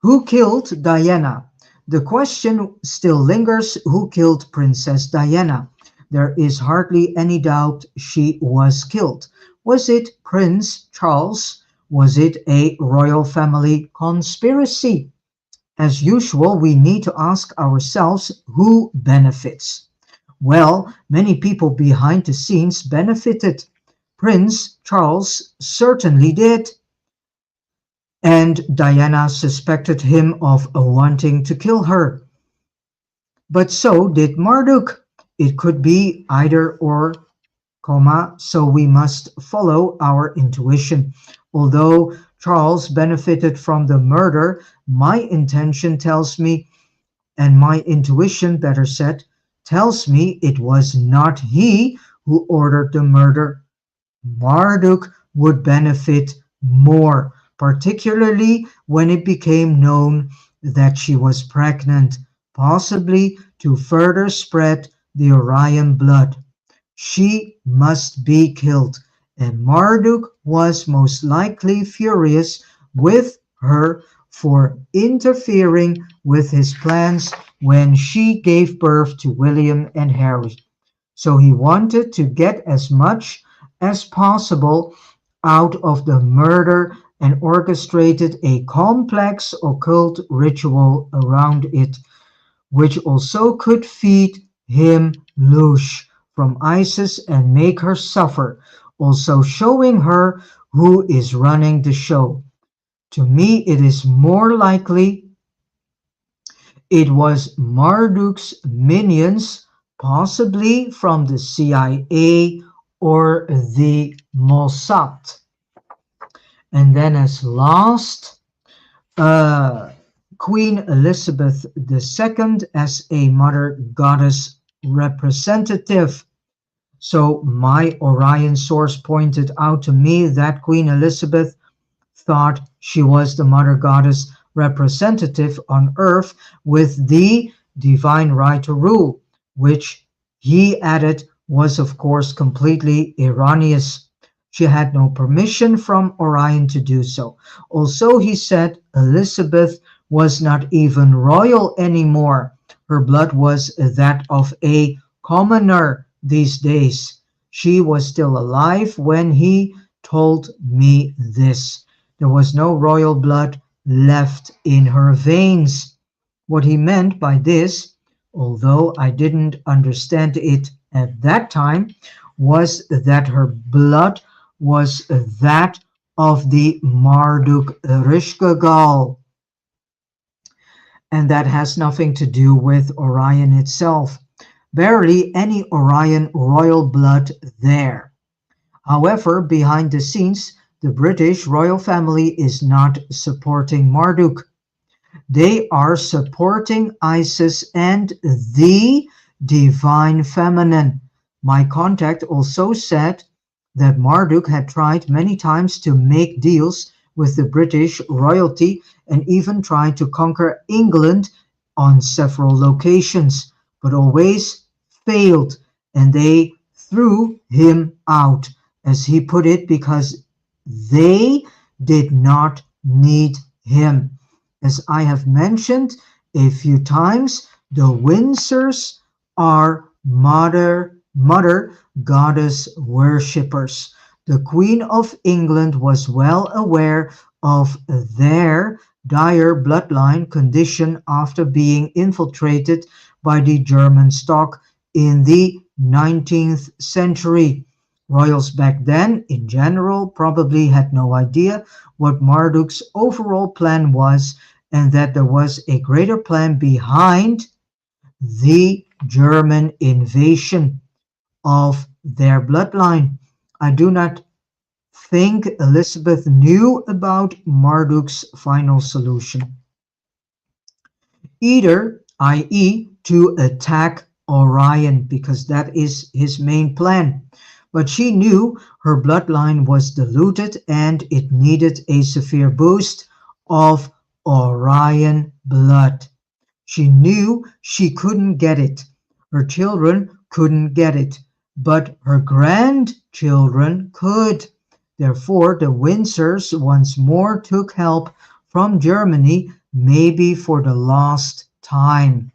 who killed Diana? The question still lingers, who killed Princess Diana? There is hardly any doubt she was killed. Was it Prince Charles? Was it a royal family conspiracy? As usual, we need to ask ourselves who benefits. Well, many people behind the scenes benefited. Prince Charles certainly did. And Diana suspected him of wanting to kill her. But so did Marduk. It could be either or, so we must follow our intuition. Although Charles benefited from the murder, my intention tells me, and my intuition, better said, tells me it was not he who ordered the murder. Marduk would benefit more, particularly when it became known that she was pregnant, possibly to further spread the Orion blood. She must be killed, and Marduk was most likely furious with her for interfering with his plans when she gave birth to William and Harry. So he wanted to get as much as possible out of the murder and orchestrated a complex occult ritual around it, which also could feed him loose from Isis and make her suffer, also showing her who is running the show. To me, it is more likely it was Marduk's minions, possibly from the CIA or the Mossad. And then as last, uh, Queen Elizabeth II as a mother goddess representative. So my Orion source pointed out to me that Queen Elizabeth thought she was the mother goddess representative on earth with the divine right to rule, which he added was of course completely erroneous. She had no permission from Orion to do so. Also, he said Elizabeth was not even royal anymore. Her blood was that of a commoner these days. She was still alive when he told me this. There was no royal blood left in her veins. What he meant by this, although I didn't understand it at that time, was that her blood was that of the Marduk Rishgagal, and that has nothing to do with Orion itself. Barely any Orion royal blood there. However, behind the scenes, the British royal family is not supporting Marduk. They are supporting Isis and the divine feminine. My contact also said that Marduk had tried many times to make deals with the British royalty and even tried to conquer England on several locations, but always failed, and they threw him out, as he put it, because they did not need him. As I have mentioned a few times, the Windsors are mother goddess worshippers. The Queen of England was well aware of their dire bloodline condition after being infiltrated by the German stock in the 19th century. Royals back then, in general, probably had no idea what Marduk's overall plan was, and that there was a greater plan behind the German invasion of their bloodline. I do not think Elizabeth knew about Marduk's final solution, either, i.e., to attack Orion, because that is his main plan. But she knew her bloodline was diluted and it needed a severe boost of Orion blood. She knew she couldn't get it. Her children couldn't get it, but her grandchildren could. Therefore, the Windsors once more took help from Germany, maybe for the last time,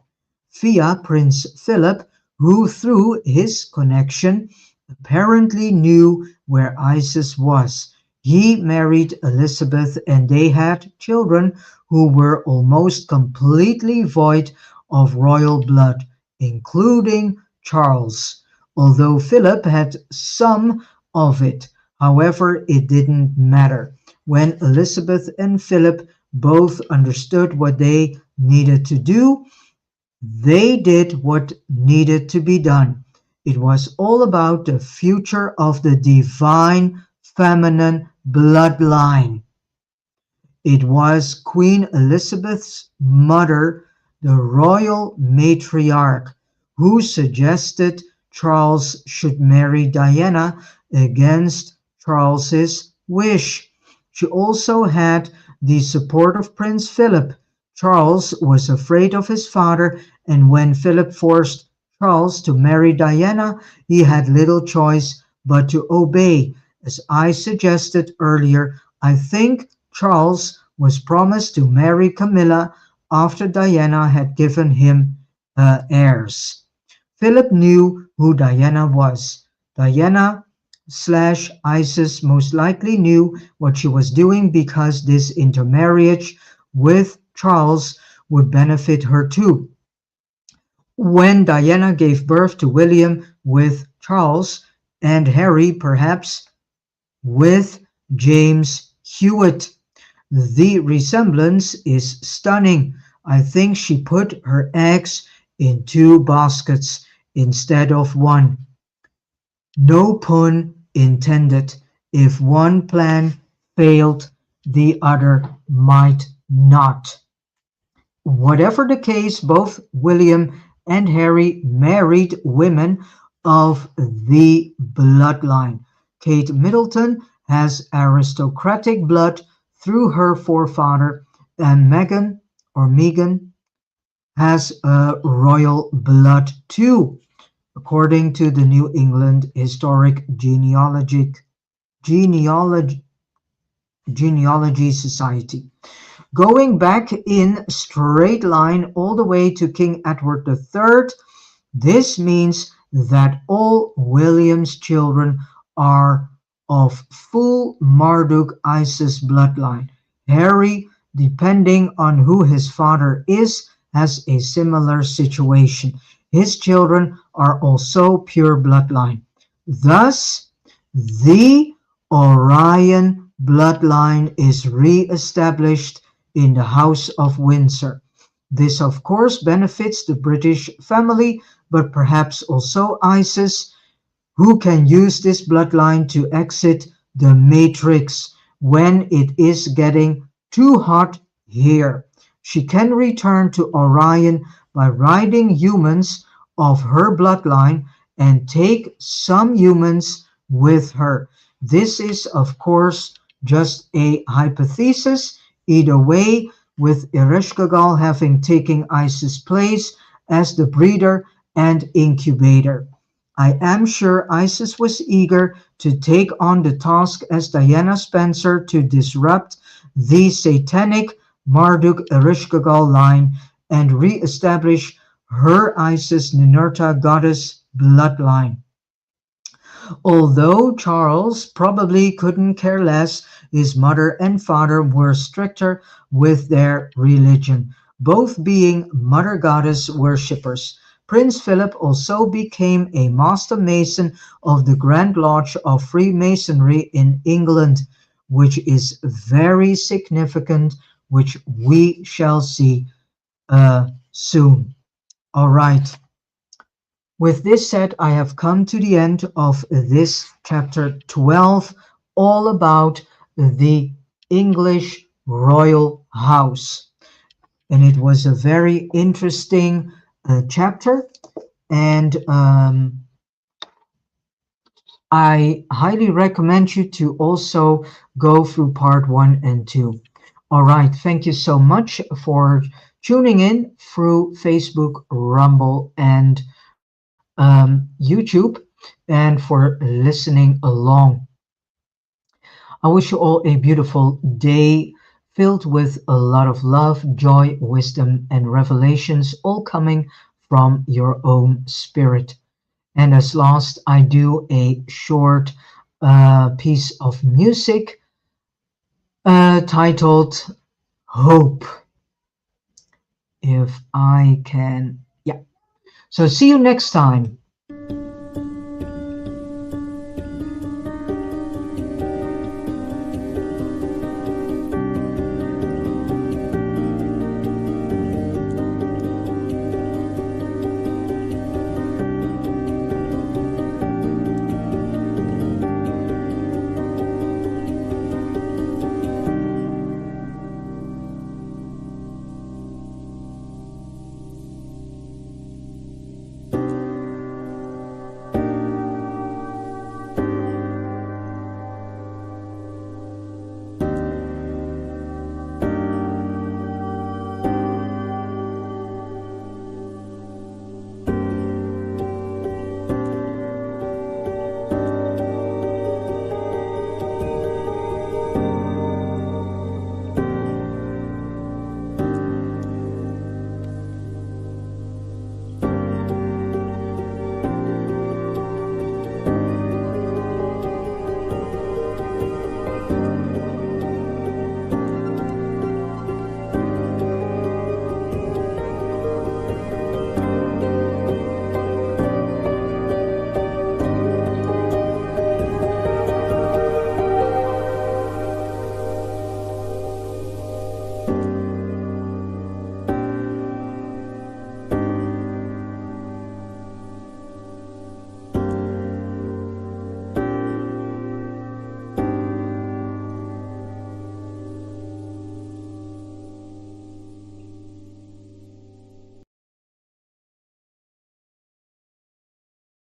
via Prince Philip, who through his connection apparently knew where Isis was. He married Elizabeth and they had children who were almost completely void of royal blood, including Charles, although Philip had some of it. However, it didn't matter. When Elizabeth and Philip both understood what they needed to do, they did what needed to be done. It was all about the future of the divine feminine bloodline. It was Queen Elizabeth's mother, the royal matriarch, who suggested Charles should marry Diana against Charles's wish. She also had the support of Prince Philip. Charles was afraid of his father, and when Philip forced Charles to marry Diana, he had little choice but to obey. As I suggested earlier, I think Charles was promised to marry Camilla after Diana had given him heirs. Philip knew who Diana was. Diana slash Isis most likely knew what she was doing because this intermarriage with Charles would benefit her too. When Diana gave birth to William with Charles, and Harry perhaps with James Hewitt. The resemblance is stunning. I think she put her eggs in two baskets instead of one. No pun intended. If one plan failed, the other might not. Whatever the case, both William and Harry married women of the bloodline. Kate Middleton has aristocratic blood through her forefather, and Megan has a royal blood too, according to the New England Historic Genealogy, Genealogy Society. Going back in straight line all the way to King Edward III, this means that all William's children are of full Marduk-Isis bloodline. Harry, depending on who his father is, has a similar situation. His children are also pure bloodline. Thus, the Orion bloodline is re-established in the House of Windsor. This of course benefits the British family, but perhaps also Isis, who can use this bloodline to exit the Matrix when it is getting too hot here. She can return to Orion by riding humans of her bloodline and take some humans with her. This is, of course, just a hypothesis. Either way, with Ereshkigal having taken Isis' place as the breeder and incubator. I am sure Isis was eager to take on the task as Diana Spencer to disrupt the satanic Marduk-Ereshkigal line and re-establish her Isis Ninurta goddess bloodline. Although Charles probably couldn't care less, his mother and father were stricter with their religion, both being Mother Goddess worshippers. Prince Philip also became a Master Mason of the Grand Lodge of Freemasonry in England, which is very significant, which we shall see soon. All right. With this said, I have come to the end of this chapter 12, all about the English royal house. And it was a very interesting chapter, and I highly recommend you to also go through part 1 and 2. All right, thank you so much for tuning in through Facebook, Rumble, and YouTube, and for listening along. I wish you all a beautiful day filled with a lot of love, joy, wisdom, and revelations, all coming from your own spirit. And as last, I do a short piece of music titled Hope. If I can, yeah. So see you next time.